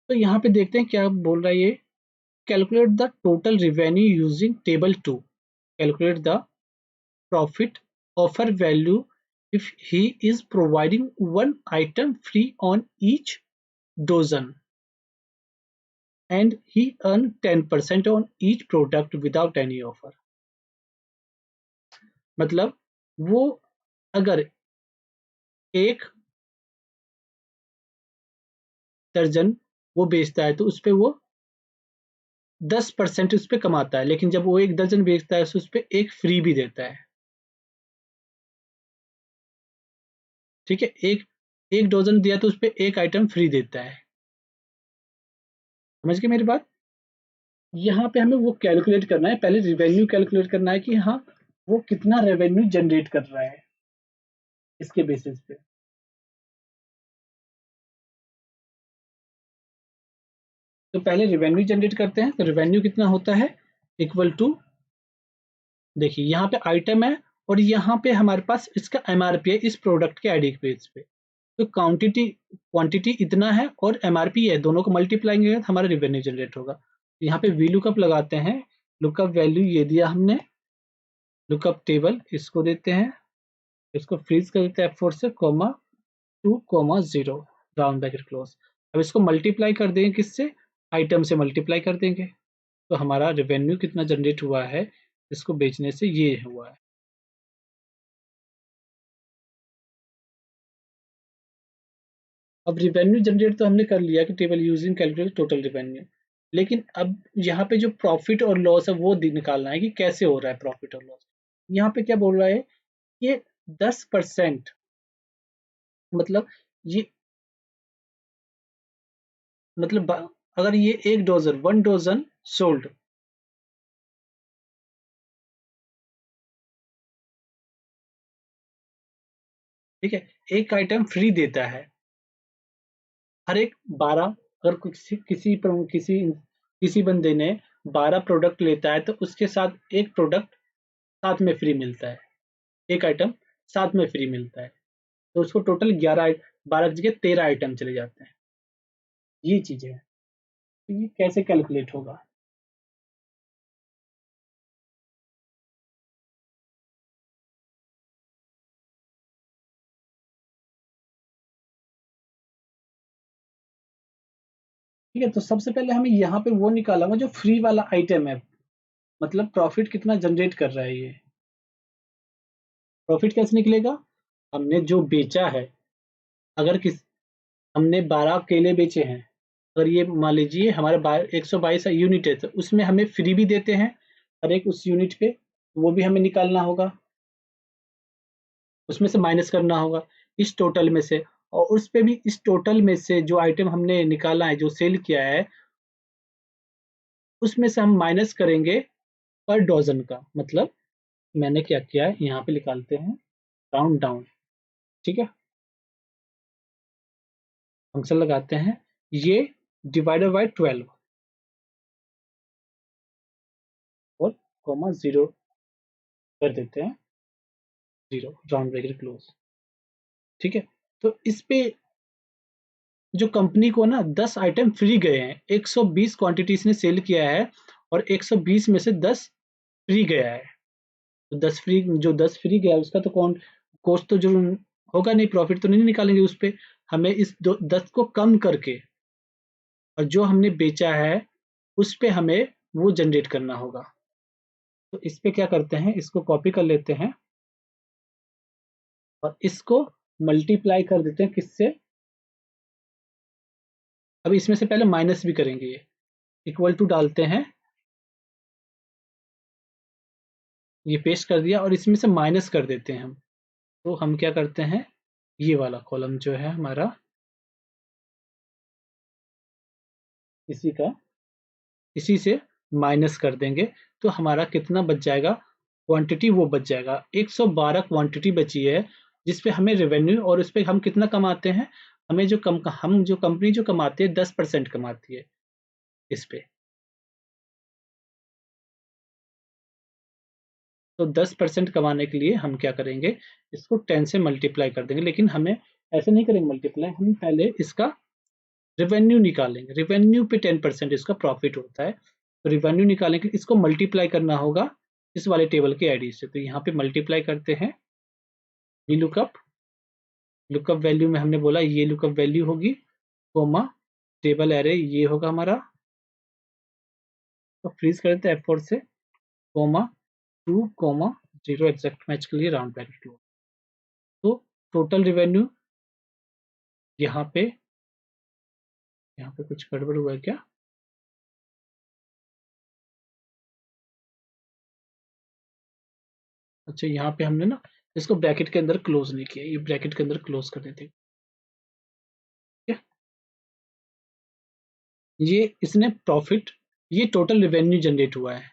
तो यहाँ पे देखते हैं क्या बोल रहा है ये, calculate the total revenue using table 2, calculate the profit offer value if he is providing one item free on each dozen and he earn 10% on each product without any offer। मतलब वो अगर एक दर्जन वो बेचता है तो उस पे वो 10% उस पे कमाता है, लेकिन जब वो एक दर्जन बेचता है तो उस पे एक फ्री भी देता है। ठीक है, एक एक डोजन दिया तो उस पे एक आइटम फ्री देता है, समझ गए मेरी बात। यहाँ पे हमें वो कैलकुलेट करना है, पहले रिवेन्यू कैलकुलेट करना है कि हाँ वो कितना रेवेन्यू जनरेट कर रहा है इसके बेसिस पे। तो पहले रिवेन्यू जनरेट करते हैं, तो रिवेन्यू कितना होता है, इक्वल टू, देखिए यहाँ पे आइटम है और यहाँ पे हमारे पास इसका एमआरपी है इस प्रोडक्ट के आईडी के बेस पे, तो क्वांटिटी क्वांटिटी इतना है और एमआरपी है, दोनों को मल्टीप्लाई करेंगे तो हमारा रिवेन्यू जनरेट होगा। यहाँ पे वी लुकअप लगाते हैं, लुकअप वैल्यू ये दिया हमने, लुकअप टेबल इसको देते हैं, इसको फ्रीज कर देते हैं F4 से, कॉमा 2,0 राउंड ब्रैकेट क्लोज। अब इसको मल्टीप्लाई कर देंगे किससे, आइटम से मल्टीप्लाई कर देंगे, तो हमारा रेवेन्यू कितना जनरेट हुआ है इसको बेचने से, ये हुआ है। अब रिवेन्यू जनरेट तो हमने कर लिया कि table using calculate total revenue, लेकिन अब यहाँ पे जो प्रॉफिट और लॉस है वो निकालना है कि कैसे हो रहा है प्रॉफिट और लॉस। यहाँ पे क्या बोल रहा है, ये 10%, मतलब ये मतलब अगर ये एक डोजन वन डोजन सोल्ड, ठीक है, एक आइटम फ्री देता है, हर एक 12, अगर किसी बंदे ने 12 प्रोडक्ट लेता है तो उसके साथ एक प्रोडक्ट साथ में फ्री मिलता है, एक आइटम साथ में फ्री मिलता है, तो उसको टोटल 12 की जगह 13 आइटम चले जाते हैं। ये चीजें है, तो ये कैसे कैलकुलेट होगा? ठीक है, तो सबसे पहले हमें यहाँ पे वो निकालना जो फ्री वाला आइटम है, मतलब प्रॉफिट कितना जनरेट कर रहा है ये। प्रॉफिट कैसे निकलेगा? हमने जो बेचा है, अगर किस हमने 12 केले बेचे हैं, अगर ये मान लीजिए हमारे 122 यूनिट है, तो उसमें हमें फ्री भी देते हैं हर एक उस यूनिट पे, वो भी हमें निकालना होगा, उसमें से माइनस करना होगा इस टोटल में से, और उस पे भी इस टोटल में से जो आइटम हमने निकाला है, जो सेल किया है, उसमें से हम माइनस करेंगे पर डॉजन का। मतलब मैंने क्या किया है, यहाँ पे निकालते हैं राउंड डाउन। ठीक है, फंक्शन लगाते हैं, ये डिवाइडेड बाय 12 और कॉमा जीरो कर देते हैं, जीरो राउंड ब्रैकेट क्लोज। ठीक है, तो इस पे जो कंपनी को ना 10 आइटम फ्री गए हैं, 120 क्वांटिटी इसने सेल किया है, और 120 में से 10 फ्री गया है। तो 10 फ्री गया उसका तो कौन कॉस्ट तो जो होगा नहीं, प्रॉफिट तो नहीं निकालेंगे उस पे। हमें इस 10 को कम करके और जो हमने बेचा है उस पे हमें वो जनरेट करना होगा। तो इस पे क्या करते हैं, इसको कॉपी कर लेते हैं और इसको मल्टीप्लाई कर देते हैं किससे? अब इसमें से पहले माइनस भी करेंगे, ये इक्वल टू डालते हैं, ये पेस्ट कर दिया और इसमें से माइनस कर देते हैं हम। तो हम क्या करते हैं, ये वाला कॉलम जो है हमारा, इसी का इसी से माइनस कर देंगे, तो हमारा कितना बच जाएगा, क्वांटिटी वो बच जाएगा। 112 क्वांटिटी बची है, जिस पे हमें रेवेन्यू, और उस पे हम कितना कमाते हैं, हमें जो कंपनी जो कमाती है 10% कमाती है इस पे। तो 10% कमाने के लिए हम क्या करेंगे, इसको 10 से मल्टीप्लाई कर देंगे, लेकिन हमें ऐसे नहीं करेंगे मल्टीप्लाई, हम पहले इसका रिवेन्यू निकालेंगे। रिवेन्यू पे 10% इसका प्रॉफिट होता है, तो रिवेन्यू निकालने के लिए इसको मल्टीप्लाई करना होगा इस वाले टेबल के आईडी से। तो यहाँ पे मल्टीप्लाई करते हैं, वी लुकअप वैल्यू में हमने बोला ये लुकअप वैल्यू होगी, कोमा टेबल एरे ये होगा हमारा, तो फ्रीज कर देते हैं F4 से, कोमा 2 कोमा 0 एग्जैक्ट मैच के लिए राउंड ब्रैकेट क्लोज। तो टोटल रिवेन्यू यहाँ पे कुछ गड़बड़ हुआ है क्या? अच्छा, यहाँ पे हमने ना इसको ब्रैकेट के अंदर क्लोज नहीं किया, ये ब्रैकेट के अंदर क्लोज कर देते हैं। ठीक है, ये इसने प्रॉफिट, ये टोटल रिवेन्यू जनरेट हुआ है।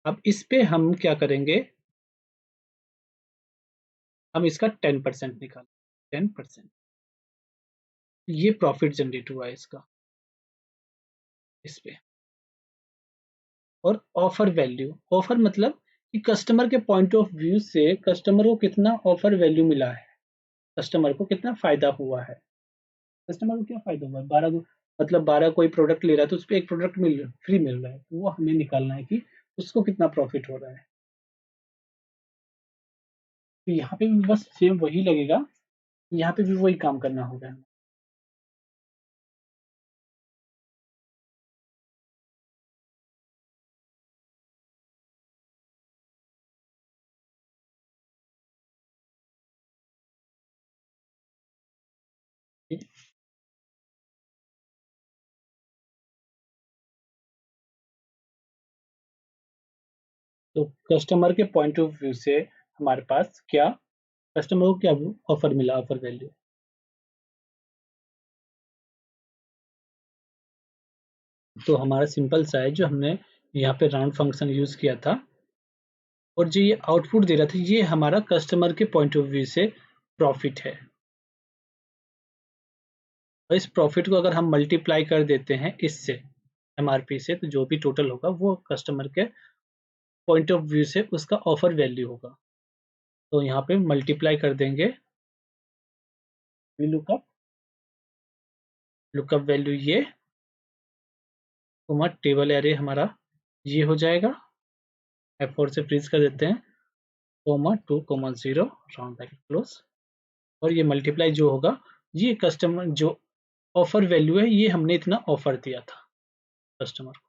अब इस पे हम क्या करेंगे, हम इसका 10% निकाल, 10%, ये प्रॉफिट जनरेट हुआ है इसका इस पे। और ऑफर वैल्यू, ऑफर मतलब कि कस्टमर के पॉइंट ऑफ व्यू से कस्टमर को कितना ऑफर वैल्यू मिला है, कस्टमर को कितना फायदा हुआ है। कस्टमर को क्या फायदा हुआ है, 12, मतलब 12 कोई प्रोडक्ट ले रहा है तो उस पर एक प्रोडक्ट फ्री मिल रहा है, तो वो हमें निकालना है कि उसको कितना प्रॉफिट हो रहा है। तो यहाँ पे भी बस सेम वही लगेगा, यहाँ पे भी वही काम करना होगा। तो कस्टमर के पॉइंट ऑफ व्यू से हमारे पास क्या, कस्टमर को क्या ऑफर मिला, ऑफर वैल्यू, तो हमारा सिंपल सा है, जो हमने यहाँ पे राउंड फंक्शन यूज किया था और जो ये आउटपुट दे रहा था, ये हमारा कस्टमर के पॉइंट ऑफ व्यू से प्रॉफिट है। और इस प्रॉफिट को अगर हम मल्टीप्लाई कर देते हैं इससे, एमआरपी से, तो जो भी टोटल होगा वो कस्टमर के पॉइंट ऑफ व्यू से उसका ऑफर वैल्यू होगा। तो यहाँ पे मल्टीप्लाई कर देंगे, लुकअप वैल्यू ये, टेबल एरे हमारा ये हो जाएगा, F4 से फ्रीज कर देते हैं, comma 2 comma 0 round bracket close, और ये मल्टीप्लाई जो होगा, ये कस्टमर जो ऑफर वैल्यू है, ये हमने इतना ऑफर दिया था कस्टमर को,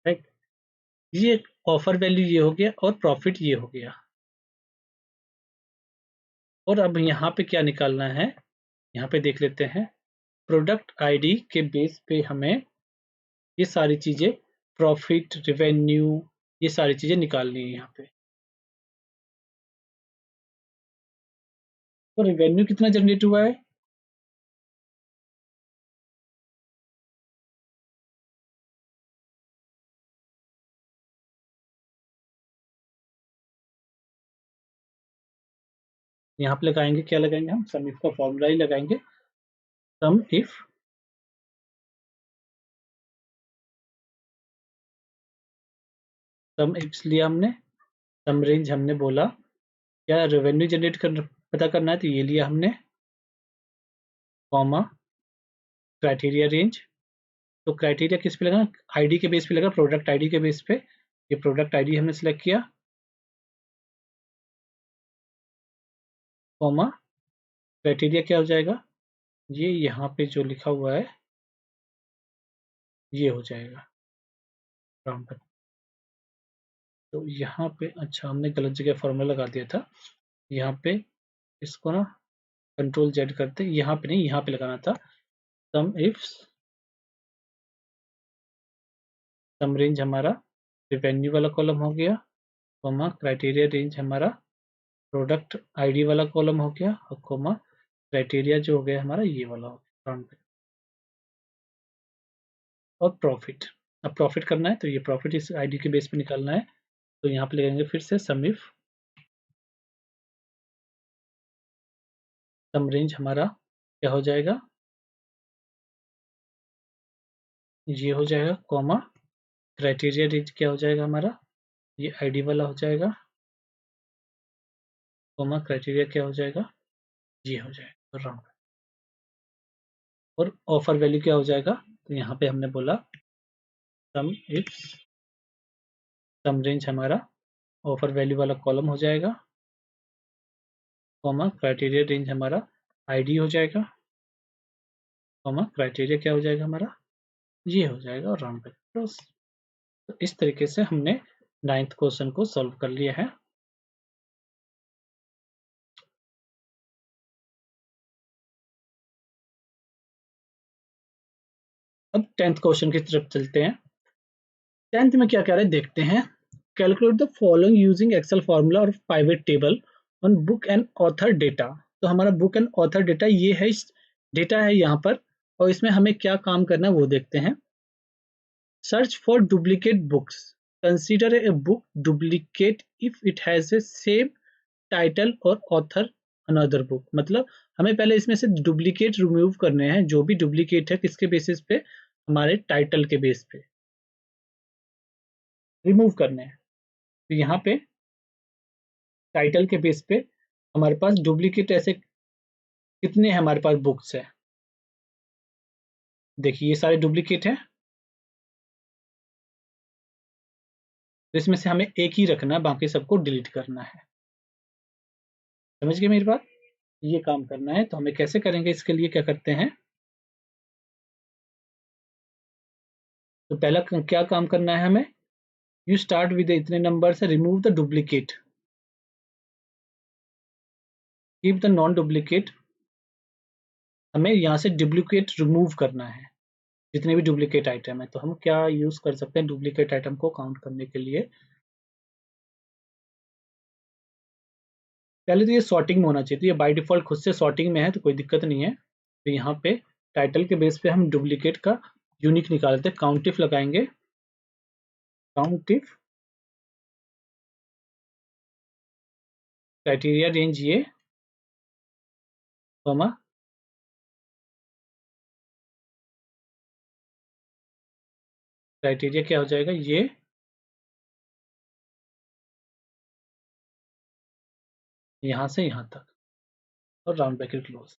राइट। ये ऑफर वैल्यू ये हो गया और प्रॉफिट ये हो गया। और अब यहाँ पे क्या निकालना है, यहाँ पे देख लेते हैं। प्रोडक्ट आईडी के बेस पे हमें ये सारी चीजें, प्रॉफिट, रेवेन्यू, ये सारी चीजें निकालनी है यहाँ पे। तो रेवेन्यू कितना जनरेट हुआ है, यहाँ पे लगाएंगे, क्या लगाएंगे हम, सम इफ का फॉर्मूला ही लगाएंगे। सम इफ लिया हमने, सम रेंज हमने बोला, क्या रेवेन्यू जनरेट कर पता करना है, तो ये लिया हमने, कॉमा क्राइटेरिया रेंज। तो क्राइटेरिया किस पे लगा, आईडी के बेस पे लगा, प्रोडक्ट आईडी के बेस पे। ये प्रोडक्ट आईडी हमने सिलेक्ट किया, कॉमा क्राइटेरिया क्या हो जाएगा, ये यहाँ पे जो लिखा हुआ है ये हो जाएगा राउंड तक। तो यहाँ पे अच्छा हमने गलत जगह फॉर्मूला लगा दिया था, यहाँ पे इसको ना कंट्रोल जेड करते, यहाँ पे नहीं, यहाँ पे लगाना था। सम इफ सम रेंज हमारा रेवेन्यू वाला कॉलम हो गया, कॉमा क्राइटेरिया रेंज हमारा प्रोडक्ट आईडी वाला कॉलम हो गया, और कॉमा क्राइटेरिया जो हो गया हमारा ये वाला हो गया राउंड पे। और प्रॉफिट, अब प्रॉफिट करना है तो ये प्रॉफिट इस आईडी के बेस पे निकालना है, तो यहाँ पे लगाएंगे फिर से सम इफ सम रेंज हमारा क्या हो जाएगा, ये हो जाएगा, कॉमा क्राइटेरिया रेंज क्या हो जाएगा हमारा, ये आईडी वाला हो जाएगा, कॉमा क्राइटेरिया क्या हो जाएगा, ये हो जाएगा राउंड। और ऑफर वैल्यू क्या हो जाएगा, तो यहाँ पे हमने बोला सम इफ सम रेंज हमारा ऑफर वैल्यू वाला कॉलम हो जाएगा, कॉमा क्राइटेरिया रेंज हमारा आईडी हो जाएगा, कॉमा क्राइटेरिया क्या हो जाएगा हमारा, ये हो जाएगा, और राउंड ब्रैकेट क्लोज। तो इस तरीके से हमने 9th क्वेश्चन को सॉल्व कर लिया है। अब 10th क्वेश्चन की तरफ चलते हैं। 10th में क्या कह रहे हैं देखते हैं। Calculate the following using Excel formula और pivot table on book and author data. तो हमारा बुक एंड ऑथर डेटा ये है, डेटा है यहाँ पर, और इसमें हमें क्या काम करना है वो देखते हैं। Search for duplicate books, consider a book duplicate if it has a same title और ऑथर अनदर बुक। मतलब हमें पहले इसमें से डुप्लीकेट रिमूव करने हैं, जो भी डुप्लीकेट है किसके बेसिस पे, हमारे टाइटल के बेस पे रिमूव करने हैं। तो यहाँ पे टाइटल के बेस पे हमारे पास डुप्लीकेट ऐसे कितने हैं, हमारे पास बुक्स है, देखिए ये सारे डुप्लीकेट हैं, तो इसमें से हमें एक ही रखना है, बाकी सबको डिलीट करना है। समझ गए मेरी बात, ये काम करना है। तो हमें कैसे करेंगे, इसके लिए क्या करते हैं, तो पहला क्या काम करना है हमें, यू स्टार्ट विद इतने नंबर से, remove the duplicate, keep the non duplicate. हमें यहाँ से डुप्लीकेट रिमूव करना है, जितने भी डुप्लीकेट आइटम है। तो हम क्या यूज कर सकते हैं डुप्लीकेट आइटम को काउंट करने के लिए, पहले तो ये सॉर्टिंग में होना चाहिए, तो ये बाय डिफॉल्ट खुद से सॉर्टिंग में है तो कोई दिक्कत नहीं है। तो यहाँ पे टाइटल के बेस पे हम डुप्लीकेट का यूनिक निकालते हैं, काउंट इफ लगाएंगे, काउंट इफ क्राइटेरिया रेंज ये, कॉमा क्राइटेरिया क्या हो जाएगा, ये यहाँ से यहाँ तक, और राउंड ब्रैकेट क्लोज।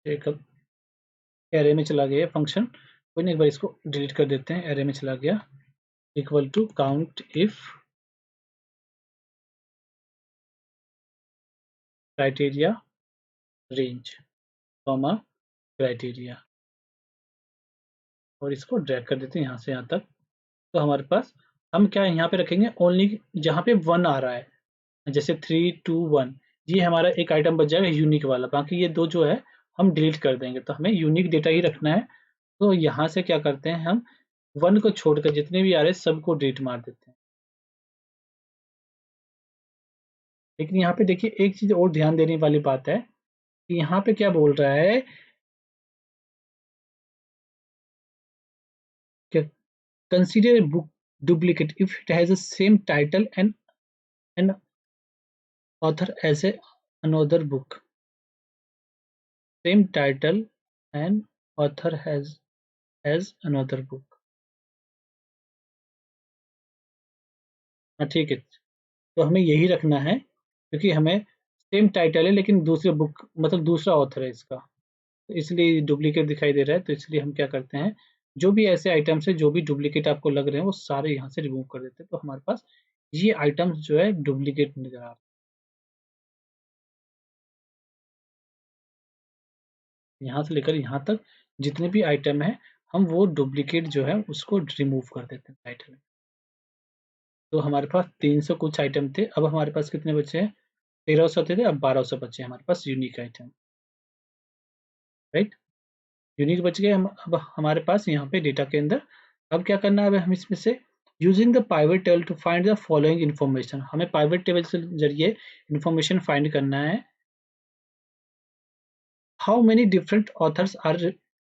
एक अब एरे में चला गया फंक्शन, कोई नहीं, एक बार इसको डिलीट कर देते हैं। एरे में चला गया, equal to count if criteria range, comma criteria, और इसको ड्रैग कर देते हैं यहाँ से यहाँ तक। तो हमारे पास हम क्या यहाँ पे रखेंगे, ओनली जहाँ पे 1 आ रहा है, जैसे 3 2 1, ये हमारा एक आइटम बच जाएगा यूनिक वाला, बाकी ये दो जो है हम डिलीट कर देंगे। तो हमें यूनिक डेटा ही रखना है। तो यहाँ से क्या करते हैं, हम 1 को छोड़कर जितने भी आ रहे हैं सबको डिलीट मार देते हैं। लेकिन यहाँ पे देखिए एक चीज और ध्यान देने वाली बात है कि यहाँ पे क्या बोल रहा है कि consider a book duplicate if it has the same title and an author as a another book, same title and author has as another book। हाँ ठीक है, तो हमें यही रखना है क्योंकि हमें सेम टाइटल है लेकिन दूसरे बुक मतलब दूसरा ऑथर है इसका, तो इसलिए डुप्लीकेट दिखाई दे रहा है। तो इसलिए हम क्या करते हैं, जो भी ऐसे आइटम्स है जो भी डुप्लीकेट आपको लग रहे हैं वो सारे यहाँ से रिमूव कर देते हैं। तो हमारे पास ये आइटम्स जो है डुप्लीकेट नजर आ रहे हैं। यहाँ से लेकर यहाँ तक जितने भी आइटम है हम वो डुप्लीकेट जो है उसको रिमूव कर देते हैं टाइटल में। तो हमारे पास 300 कुछ आइटम थे, अब हमारे पास कितने बचे हैं, 1300 थे, अब 1200 बचे हैं हमारे पास यूनिक आइटम, राइट। यूनिक बच गए। हम अब हमारे पास यहाँ पे डेटा के अंदर अब क्या करना है, अब हम इसमें से using the pivot table to find the following information, हमें पाइवट टेबल के जरिए इन्फॉर्मेशन फाइंड करना है। How many different authors are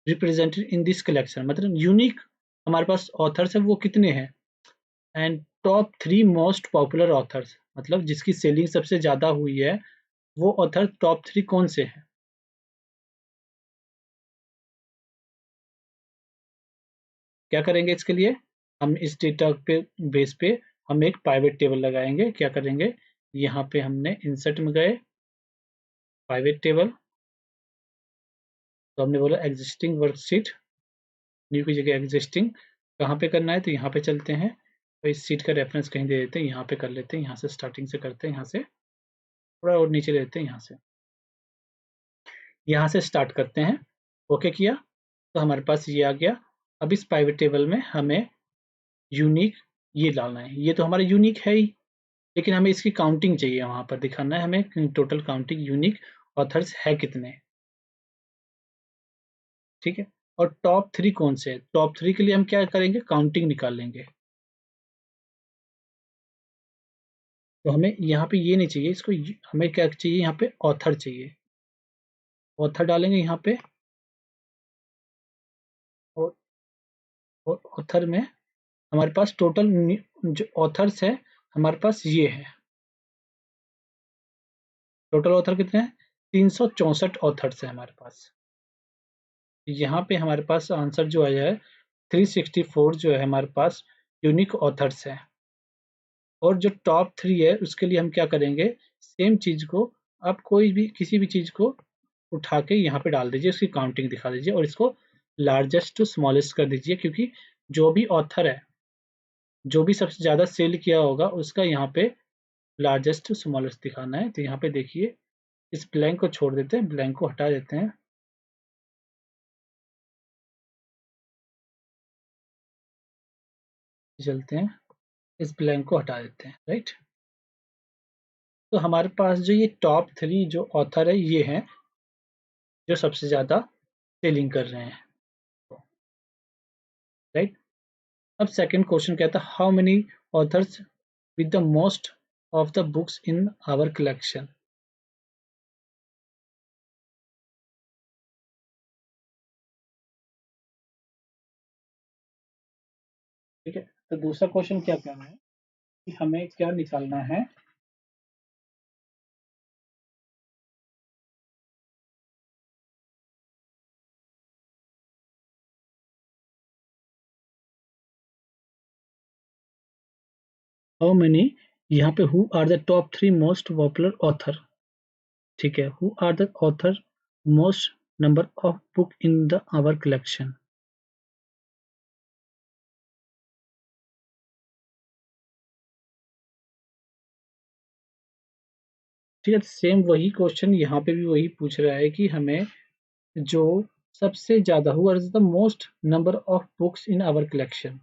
represented in this collection, मतलब यूनिक हमारे पास ऑथर्स है वो कितने हैं, and top 3 most popular authors, मतलब जिसकी सेलिंग सबसे ज्यादा हुई है वो ऑथर टॉप 3 कौन से हैं। क्या करेंगे इसके लिए, हम इस डेटा पे बेस पे हम एक पाइवेट टेबल लगाएंगे। क्या करेंगे, यहाँ पे हमने इंसर्ट में गए, पाइवेट टेबल, तो हमने बोला एग्जिस्टिंग वर्कशीट, न्यू की जगह एग्जिस्टिंग, कहाँ पे करना है तो यहाँ पे चलते हैं, तो इस सीट का रेफरेंस कहीं दे देते हैं, यहाँ पे कर लेते हैं, यहाँ से स्टार्टिंग से करते हैं, यहाँ से थोड़ा और नीचे लेते हैं, यहाँ से स्टार्ट करते हैं। ओके किया, तो हमारे पास ये आ गया। अब इस पाइवेट टेबल में हमें यूनिक ये डालना है, ये तो हमारा यूनिक है ही, लेकिन हमें इसकी काउंटिंग चाहिए, वहां पर दिखाना है हमें टोटल काउंटिंग यूनिक ऑथर्स है कितने, ठीक है। और टॉप 3 कौन से हैं, टॉप 3 के लिए हम क्या करेंगे, काउंटिंग निकाल लेंगे। तो हमें यहाँ पे ये नहीं चाहिए, इसको हमें क्या चाहिए, यहाँ पे ऑथर चाहिए, ऑथर डालेंगे यहाँ पे, और ऑथर में हमारे पास टोटल जो ऑथर्स है हमारे पास ये है, टोटल ऑथर कितने हैं, 364 ऑथर्स है हमारे पास। यहाँ पे हमारे पास आंसर जो आया है 364 जो है हमारे पास यूनिक ऑथर्स है। और जो टॉप 3 है उसके लिए हम क्या करेंगे, सेम चीज को आप कोई भी किसी भी चीज को उठा के यहाँ पे डाल दीजिए, उसकी काउंटिंग दिखा दीजिए और इसको लार्जेस्ट टू स्मॉलेस्ट कर दीजिए, क्योंकि जो भी ऑथर है जो भी सबसे ज्यादा सेल किया होगा उसका यहाँ पे लार्जेस्ट टू स्मॉलेस्ट दिखाना है। तो यहाँ पे देखिए इस ब्लैंक को छोड़ देते हैं, ब्लैंक को हटा देते हैं, चलते हैं, इस ब्लैंक को हटा देते हैं, राइट। तो हमारे पास जो ये टॉप 3 जो ऑथर है ये हैं जो सबसे ज्यादा सेलिंग कर रहे हैं, राइट। अब सेकंड क्वेश्चन कहता है how many authors with the most of the books in our collection. ठीक है, तो दूसरा क्वेश्चन क्या कह रहा है कि हमें क्या निकालना है। हाउ मेनी, यहाँ पे who are the top 3 most popular author. ठीक है, who are the author most number of book in the our collection. ठीक है, सेम वही क्वेश्चन यहाँ पे भी वही पूछ रहा है कि हमें जो सबसे ज्यादा, who are the most number of books in our collection.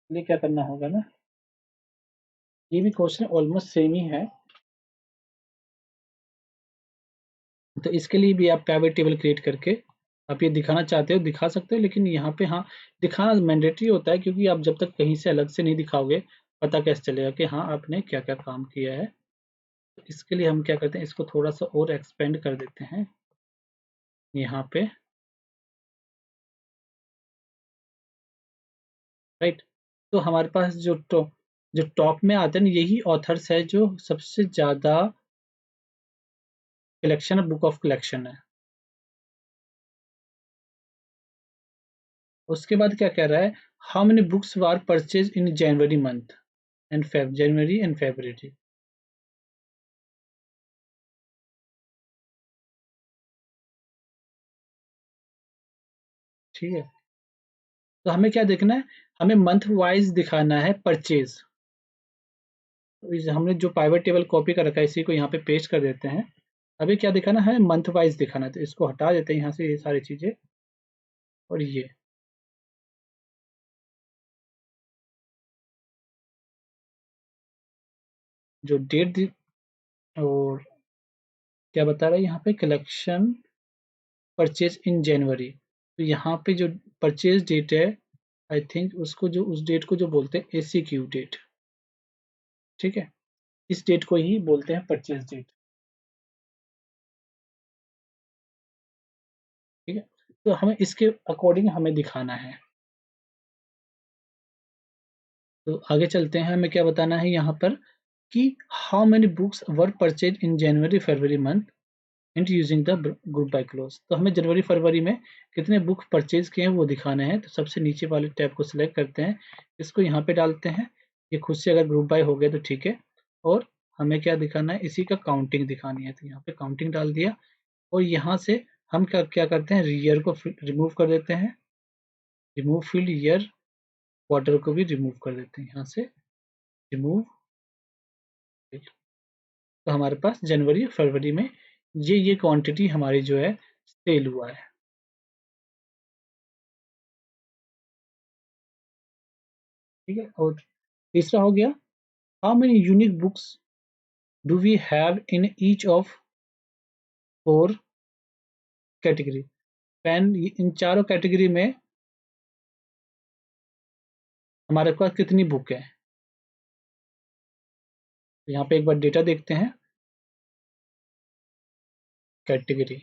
ये क्या करना होगा ना, ये भी क्वेश्चन ऑलमोस्ट सेम ही है। तो इसके लिए भी आप प्राइवेट टेबल क्रिएट करके आप ये दिखाना चाहते हो दिखा सकते हो, लेकिन यहाँ पे हाँ, दिखाना मैंडेटरी होता है, क्योंकि आप जब तक कहीं से अलग से नहीं दिखाओगे पता कैसे चलेगा कि हाँ आपने क्या क्या काम किया है। तो इसके लिए हम क्या करते हैं, इसको थोड़ा सा और एक्सपेंड कर देते हैं यहाँ पे। राइट, तो हमारे पास जो टॉप में आते हैं ना, यही ऑथर्स है जो सबसे ज्यादा कलेक्शन है, बुक ऑफ कलेक्शन है। उसके बाद क्या कह रहा है, how many books were purchase in January month and Feb January and February. ठीक है, तो हमें क्या देखना है, हमें मंथ वाइज दिखाना है परचेज। हमने जो पाइवट टेबल कॉपी कर रखा है इसी को यहाँ पे पेस्ट कर देते हैं। अभी क्या दिखाना है, मंथ वाइज दिखाना है, तो इसको हटा देते हैं यहाँ से ये सारी चीजें। और ये जो और क्या बता रहा है यहाँ पे, कलेक्शन परचेज इन जनवरी। तो यहाँ पे जो परचेज डेट है, आई थिंक उसको जो उस डेट को जो बोलते हैं ACQ डेट। ठीक है, इस डेट को ही बोलते हैं परचेज डेट। ठीक है, तो हमें इसके अकॉर्डिंग हमें दिखाना है। तो आगे चलते हैं, हमें क्या बताना है यहाँ पर कि how many books were purchase in January February month and using the group by close. तो हमें जनवरी फरवरी में कितने बुक परचेज किए हैं वो दिखाने हैं। तो सबसे नीचे वाले टैब को सिलेक्ट करते हैं, इसको यहाँ पे डालते हैं। ये खुद से अगर ग्रुप बाय हो गया तो ठीक है। और हमें क्या दिखाना है, इसी का काउंटिंग दिखानी है, तो यहाँ पे काउंटिंग डाल दिया। और यहाँ से हम क्या क्या करते हैं, ईयर को रिमूव कर देते हैं, रिमूव फील्ड ईयर, क्वार्टर को भी रिमूव कर देते हैं यहाँ से, रिमूव। तो हमारे पास जनवरी और फरवरी में ये क्वांटिटी हमारी जो है सेल हुआ है। ठीक है, और तीसरा हो गया, how many unique books do we have in each of 4 category. पेन, इन चारों कैटेगरी में हमारे पास कितनी बुक है। तो यहाँ पे एक बार डेटा देखते हैं, कैटेगरी।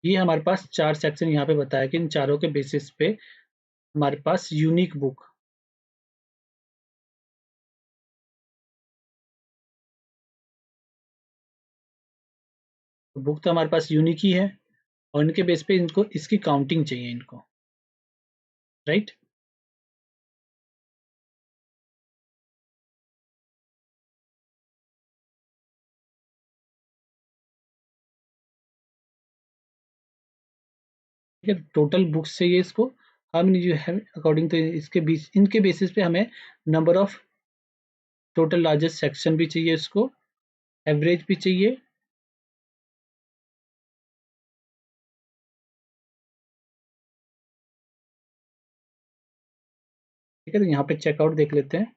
ये हमारे पास 4 सेक्शन यहाँ पे बताया कि इन चारों के बेसिस पे हमारे पास यूनिक बुक तो हमारे पास यूनिक ही है, और इनके बेस पे इनको इसकी काउंटिंग चाहिए इनको। राइट, ठीक है, टोटल बुक्स चाहिए इसको। हम जो है अकॉर्डिंग टू इसके बीच इनके बेसिस पे हमें number of total largest section भी चाहिए इसको, एवरेज भी चाहिए। ठीक है, तो यहाँ पे चेकआउट देख लेते हैं।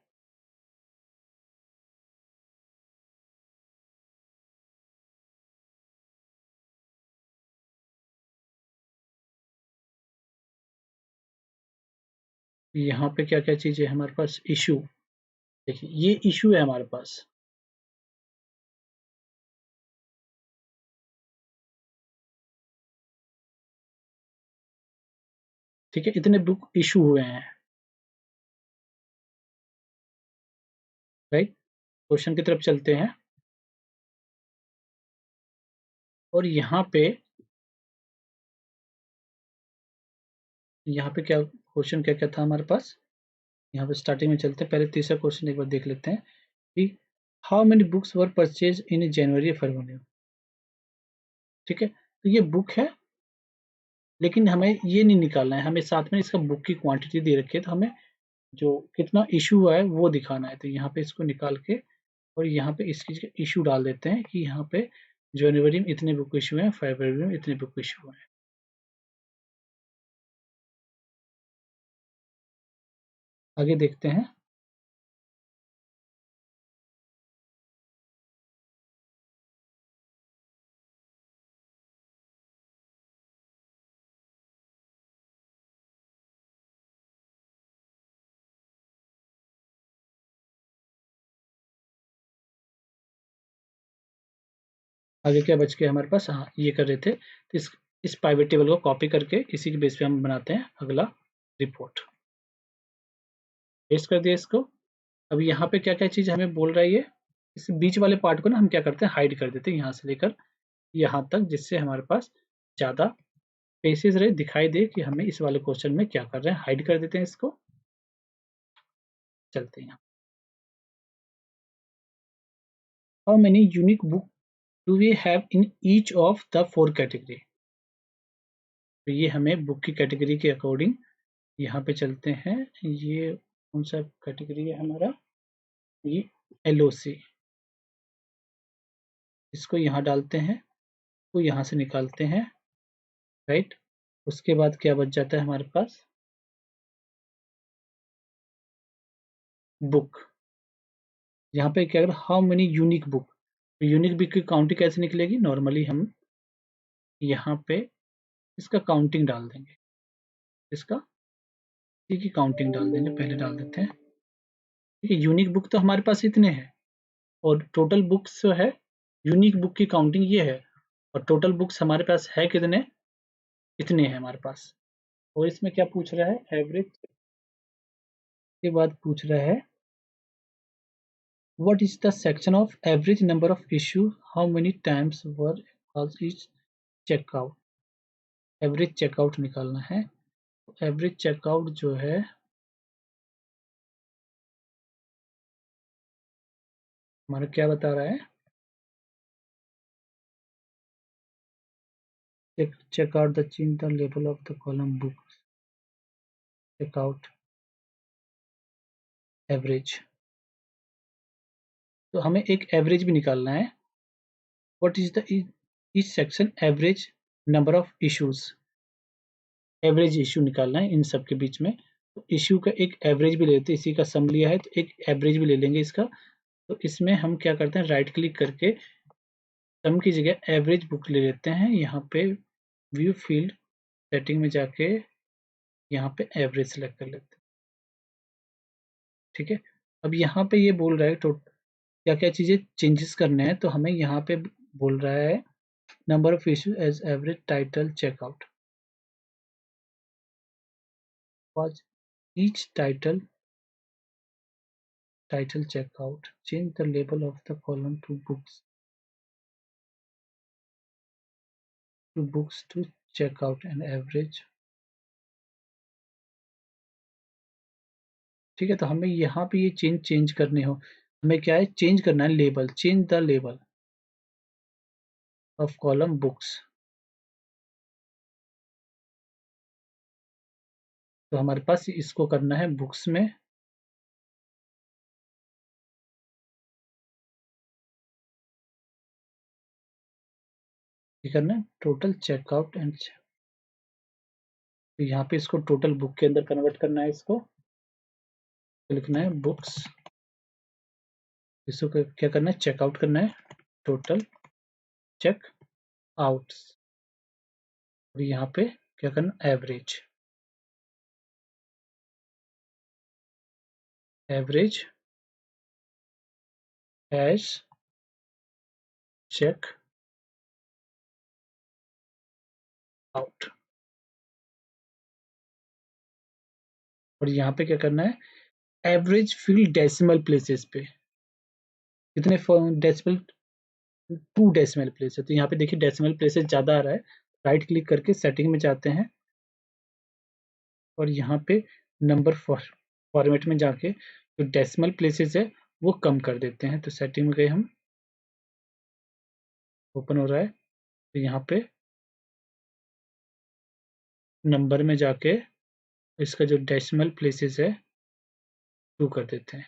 यहाँ पे क्या क्या चीज़ें हमारे पास, इशू। देखिए ये इशू है हमारे पास। ठीक है, इतने बुक इशू हुए हैं, राइट। क्वेश्चन की तरफ चलते हैं और यहाँ पे क्या क्वेश्चन क्या क्या था हमारे पास। यहाँ पे स्टार्टिंग में चलते हैं, पहले तीसरा क्वेश्चन एक बार देख लेते हैं कि how many books were purchase in January February. ठीक है, तो ये बुक है, लेकिन हमें ये नहीं निकालना है, हमें साथ में इसका बुक की क्वांटिटी दे रखी है, तो हमें जो कितना इशू हुआ है वो दिखाना है। तो यहाँ पे इसको निकाल के और यहाँ पे इस चीज़ का इशू डाल देते हैं कि यहाँ पे जनवरी में इतने बुक इशू हैं, फरवरी में इतने बुक इशू हैं। आगे देखते हैं। आगे क्या बच गया हमारे पास, हाँ ये कर रहे थे, तो इस पाइवट टेबल को कॉपी करके इसी के बेस पे हम बनाते हैं अगला रिपोर्ट। पेस्ट कर दिया इसको। अब यहाँ पे क्या क्या चीज़ हमें बोल रहा है ये, इस बीच वाले पार्ट को ना हम क्या करते हैं, हाइड कर देते हैं यहाँ से लेकर यहाँ तक, जिससे हमारे पास ज़्यादा पेसेज रहे, दिखाई दे कि हमें इस वाले क्वेश्चन में क्या कर रहे हैं। हाइड कर देते हैं इसको, चलते हैं। How many unique book do we have in each of the 4 category. तो ये हमें बुक की कैटेगरी के अकॉर्डिंग यहाँ पे चलते हैं। ये कौन सा कैटेगरी है हमारा, ये LOC, इसको यहाँ डालते हैं, तो यहाँ से निकालते हैं, राइट। उसके बाद क्या बच जाता है हमारे पास, बुक। यहाँ पे क्या, हाउ मेनी यूनिक बुक, तो यूनिक बुक की काउंटिंग कैसे निकलेगी, नॉर्मली हम यहाँ पे इसका काउंटिंग डाल देंगे, इसका की काउंटिंग डाल देंगे, पहले डाल देते हैं। ठीक है, यूनिक बुक तो हमारे पास इतने हैं और टोटल बुक्स जो है, यूनिक बुक की काउंटिंग ये है और टोटल बुक्स हमारे पास है कितने, इतने हैं हमारे पास। और इसमें क्या पूछ रहा है, एवरेज के बाद पूछ रहा है what is the section of average number of issue, how many times were each checkout. Average checkout निकालना है। एवरेज चेकआउट जो है हमारा क्या बता रहा है, check out the change the label of the column books, check out average। तो हमें एक एवरेज भी निकालना है, what is the each section average number of issues, average issue निकालना है इन सब के बीच में। तो इशू का एक एवरेज भी ले लेते हैं, इसी का सम लिया है तो एक एवरेज भी ले लेंगे इसका। तो इसमें हम क्या करते हैं, राइट क्लिक करके सम की जगह एवरेज बुक ले लेते हैं, यहाँ पे व्यू फील्ड सेटिंग में जाके यहाँ पे एवरेज सेलेक्ट कर लेते हैं। ठीक है, अब यहाँ पे ये बोल रहा है क्या क्या चीज़ें चेंजेस करने हैं, तो हमें यहाँ पे बोल रहा है number of issue as average title checkout, was each title checkout, change the label of the column to books to checkout and average। ठीक है, तो हमें यहाँ पे ये चेंज करने हो, हमें क्या है, चेंज करना है label, change the label of column books. तो हमारे पास इसको करना है बुक्स में, ये करना है टोटल चेकआउट एंड, तो यहाँ पे इसको टोटल बुक के अंदर कन्वर्ट करना है, इसको तो लिखना है बुक्स, इसको क्या करना है, चेकआउट करना है टोटल चेक आउट, और यहाँ पे क्या करना, average, average hash check out. और यहाँ पे क्या करना है, एवरेज फील्ड डेसिमल प्लेसेस पे, कितने डेसिमल, 2 डेसिमल प्लेस है, तो यहाँ पे देखिए डेसिमल प्लेसेस ज़्यादा आ रहा है, राइट क्लिक करके सेटिंग में जाते हैं और यहाँ पे नंबर फॉर्मेट में जाके जो डेसिमल प्लेसेस है वो कम कर देते हैं। तो सेटिंग में गए हम, ओपन हो रहा है, तो यहाँ पे नंबर में जाके इसका जो डेसिमल प्लेसेस है 2 कर देते हैं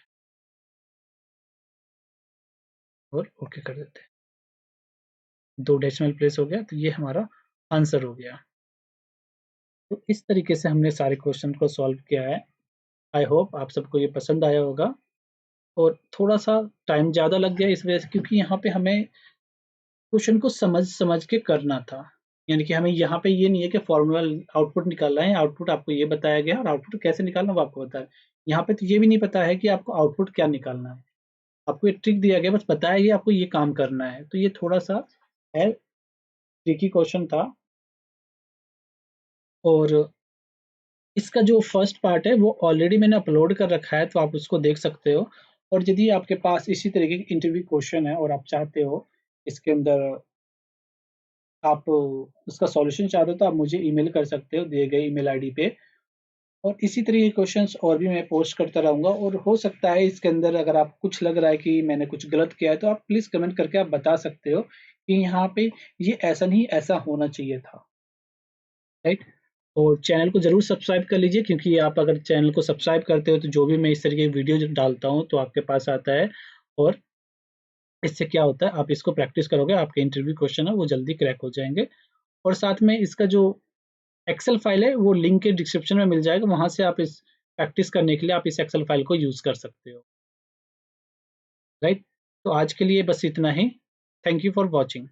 और ओके कर देते हैं। 2 डेसिमल प्लेस हो गया, तो ये हमारा आंसर हो गया। तो इस तरीके से हमने सारे क्वेश्चन को सॉल्व किया है। आई होप आप सबको ये पसंद आया होगा, और थोड़ा-सा टाइम ज़्यादा लग गया इस वजह से, क्योंकि यहाँ पे हमें क्वेश्चन को समझ-समझ के करना था। यानी कि हमें यहाँ पे ये नहीं है कि फॉर्मूला आउटपुट निकालना है, आउटपुट आपको ये बताया गया और आउटपुट कैसे निकालना है वो आपको बताया। यहाँ पे तो ये भी नहीं पता है कि आपको आउटपुट क्या निकालना है। आपको एक ट्रिक दिया गया, बस बताया गया आपको ये काम करना है। तो ये थोड़ा-सा है, ट्रिकी क्वेश्चन था। और इसका जो फर्स्ट पार्ट है वो ऑलरेडी मैंने अपलोड कर रखा है, तो आप उसको देख सकते हो। और यदि आपके पास इसी तरीके के इंटरव्यू क्वेश्चन है और आप चाहते हो इसके अंदर आप उसका सॉल्यूशन चाहते हो, तो आप मुझे ईमेल कर सकते हो दिए गए ईमेल आईडी पे। और इसी तरह के क्वेश्चंस और भी मैं पोस्ट करता रहूँगा, और हो सकता है इसके अंदर अगर आप कुछ लग रहा है कि मैंने कुछ गलत किया है, तो आप प्लीज़ कमेंट करके आप बता सकते हो कि यहाँ पे ये ऐसा नहीं, ऐसा होना चाहिए था, राइट? और चैनल को ज़रूर सब्सक्राइब कर लीजिए, क्योंकि आप अगर चैनल को सब्सक्राइब करते हो तो जो भी मैं इस तरीके की वीडियो जो डालता हूँ तो आपके पास आता है। और इससे क्या होता है, आप इसको प्रैक्टिस करोगे, आपके इंटरव्यू क्वेश्चन है वो जल्दी क्रैक हो जाएँगे। और साथ में इसका जो एक्सेल फाइल है वो लिंक के डिस्क्रिप्शन में मिल जाएगा, वहाँ से आप इस प्रैक्टिस करने के लिए आप इस एक्सेल फाइल को यूज़ कर सकते हो, राइट? तो आज के लिए बस इतना ही। Thank you for watching.